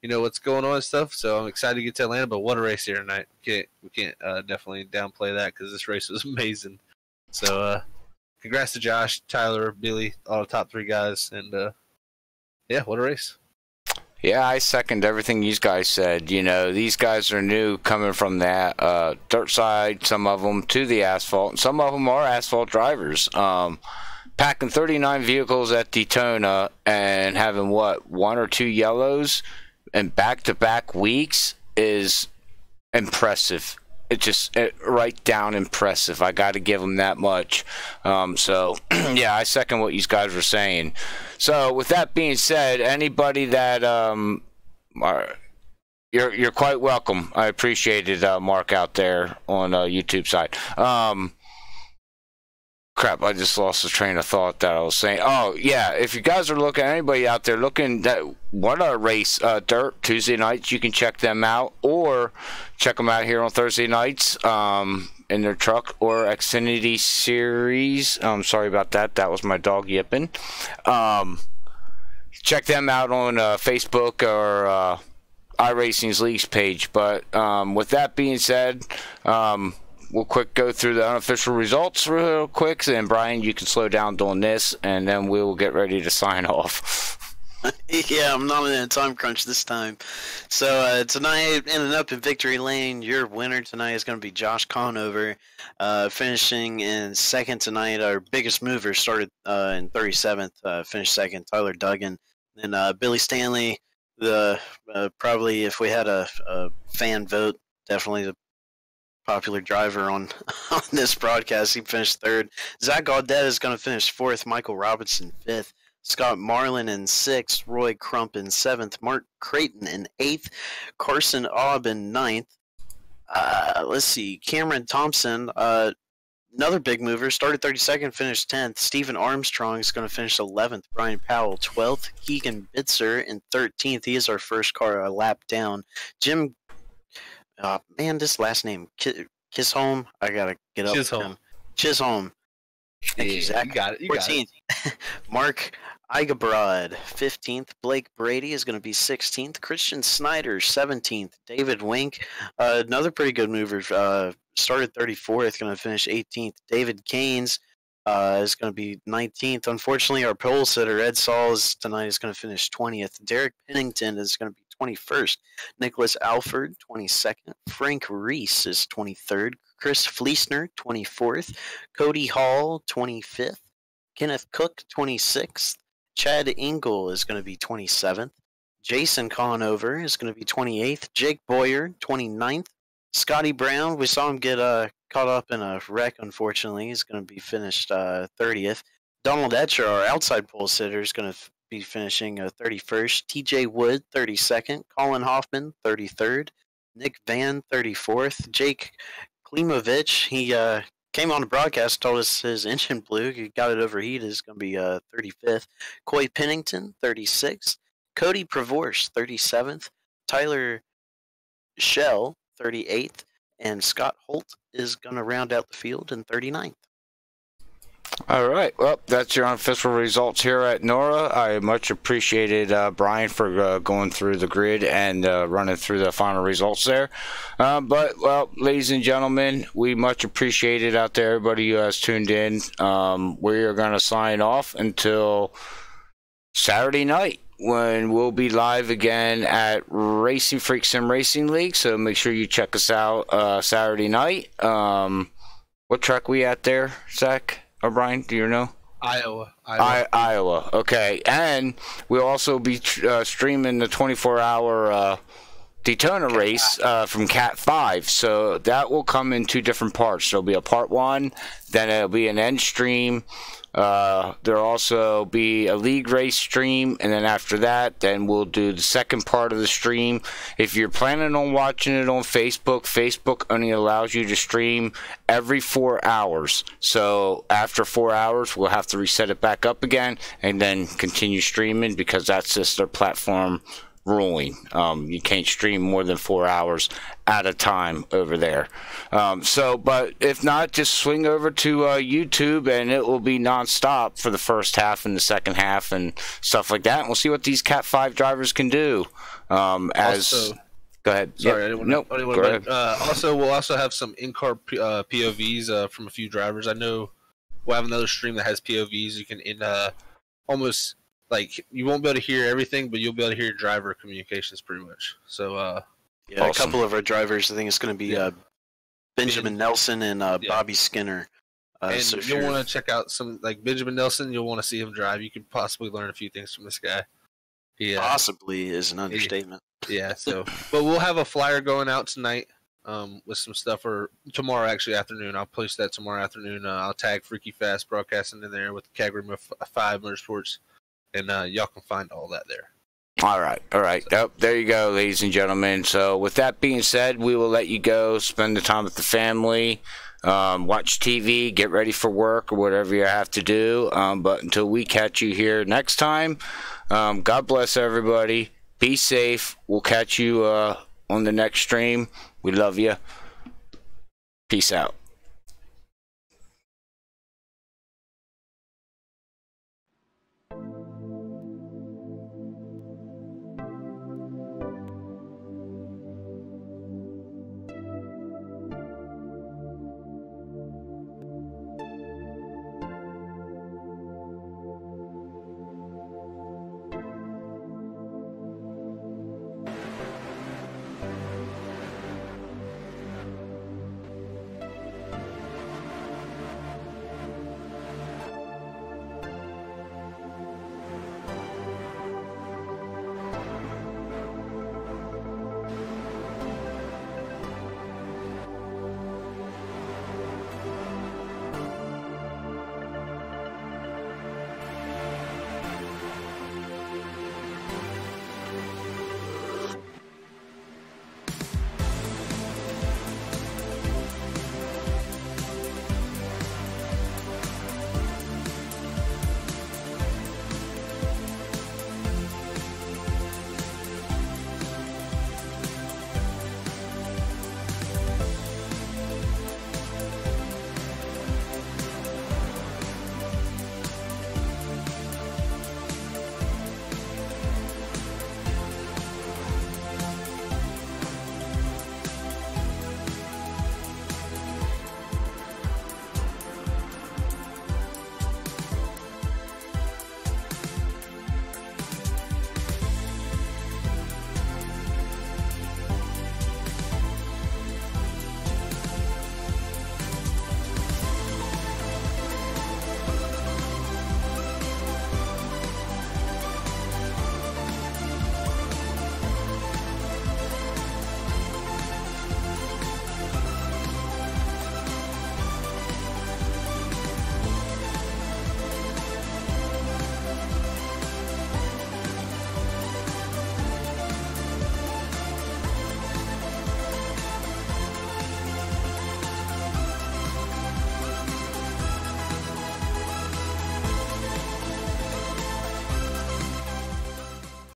you know, what's going on and stuff. So I'm excited to get to Atlanta, but what a race here tonight. We can't definitely downplay that because this race was amazing. So congrats to Josh, Tyler, Billy, all the top 3 guys, and yeah, what a race. Yeah, I second everything these guys said. You know, these guys are new, coming from that dirt side, some of them, to the asphalt, and some of them are asphalt drivers. Packing 39 vehicles at Daytona and having, what, 1 or 2 yellows and back-to-back weeks is impressive. It's just right down impressive. I got to give them that much. So, yeah, I second what you guys were saying. So, with that being said, anybody that you're quite welcome. I appreciate it, Mark, out there on YouTube side. Crap, I just lost the train of thought that I was saying. Oh, yeah, if you guys are looking, anybody out there looking that want to race dirt Tuesday nights, you can check them out, or check them out here on Thursday nights in their truck or Xfinity Series. Sorry about that. That was my dog yipping. Check them out on Facebook or iRacing's Leagues page. But with that being said, we'll go through the unofficial results real quick, and Brian, you can slow down doing this, and then we will get ready to sign off. Yeah, I'm not in a time crunch this time. So tonight, ending up in victory lane, your winner tonight is going to be Josh Conover, finishing in second tonight. Our biggest mover started in 37th, finished second, Tyler Duggan. And Billy Stanley, probably if we had a fan vote, definitely the popular driver on this broadcast. He finished third. Zach Gaudet is going to finish fourth. Michael Robinson fifth. Scott Marlin in sixth. Roy Crump in seventh. Mark Creighton in eighth. Carson Aub in ninth. Let's see. Cameron Thompson, Another big mover started 32nd, finished 10th. Stephen Armstrong is going to finish 11th. Brian Powell 12th. Keegan Bitzer in 13th. He is our first car a lap down. Jim, man, this last name Chisholm. I gotta get up with him. Chisholm. Thank you, Zach. You got it. You 14th. got it. Mark Igabrod 15th. Blake Brady is going to be 16th. Christian Snyder 17th. David Wink, another pretty good mover. Started 34th, going to finish 18th. David Keynes is going to be 19th. Unfortunately, our pole sitter, Ed Sauls, tonight is going to finish 20th. Derek Pennington is going to be 21st. Nicholas Alford, 22nd. Frank Reese is 23rd. Chris Fleesner, 24th. Cody Hall, 25th. Kenneth Cook, 26th. Chad Engel is going to be 27th. Jason Conover is going to be 28th. Jake Boyer, 29th. Scotty Brown, we saw him get caught up in a wreck, unfortunately. He's going to be finished 30th. Donald Etcher, our outside pole sitter, is going to be finishing 31st. TJ Wood, 32nd. Colin Hoffman, 33rd. Nick Van, 34th. Jake Klimovich, he came on the broadcast, told us his engine blew. He got it overheated. It's going to be 35th. Coy Pennington, 36th. Cody Prevorst, 37th. Tyler Shell, 38th, and Scott Holt is going to round out the field in 39th. All right. Well, that's your unofficial results here at NORA. I much appreciated Brian for going through the grid and running through the final results there. But, well, ladies and gentlemen, we much appreciate it out there, everybody who has tuned in. We are going to sign off until Saturday night, when we'll be live again at Racing Freak Sim Racing League. So make sure you check us out Saturday night. What track we at there, Zach or Brian? Do you know? Iowa. Iowa. Okay. And we'll also be streaming the 24-hour Daytona race from Cat 5. So that will come in two different parts. There'll be a part 1, then it'll be an end stream. There'll also be a league race stream, and then after that, then we'll do the second part of the stream. If you're planning on watching it on Facebook, Facebook only allows you to stream every 4 hours. So after 4 hours, we'll have to reset it back up again and then continue streaming, because that's just their platform ruling. You can't stream more than 4 hours at a time over there. But if not, just swing over to YouTube, and it will be non-stop for the first half and the second half and stuff like that. And we'll see what these Cat 5 drivers can do. Also, go ahead. Sorry, Yep. Go ahead. Also, we'll also have some in-car POVs from a few drivers. I know we'll have another stream that has POVs. You can almost, like, you won't be able to hear everything, but you'll be able to hear driver communications pretty much. So, yeah, awesome. A couple of our drivers, I think it's going to be Benjamin Nelson and Bobby Skinner. And so you'll want to check out some, like Benjamin Nelson. You'll want to see him drive. You could possibly learn a few things from this guy. Possibly is an understatement. Yeah. So, but we'll have a flyer going out tonight with some stuff, or tomorrow actually afternoon. I'll post that tomorrow afternoon. I'll tag FreekyFast Broadcasting in there with the category 5 Motorsports, and y'all can find all that there. All right. Oh, there you go, ladies and gentlemen. So with that being said, we will let you go, spend the time with the family, watch TV, get ready for work or whatever you have to do. But until we catch you here next time, God bless everybody. Be safe. We'll catch you on the next stream. We love you. Peace out.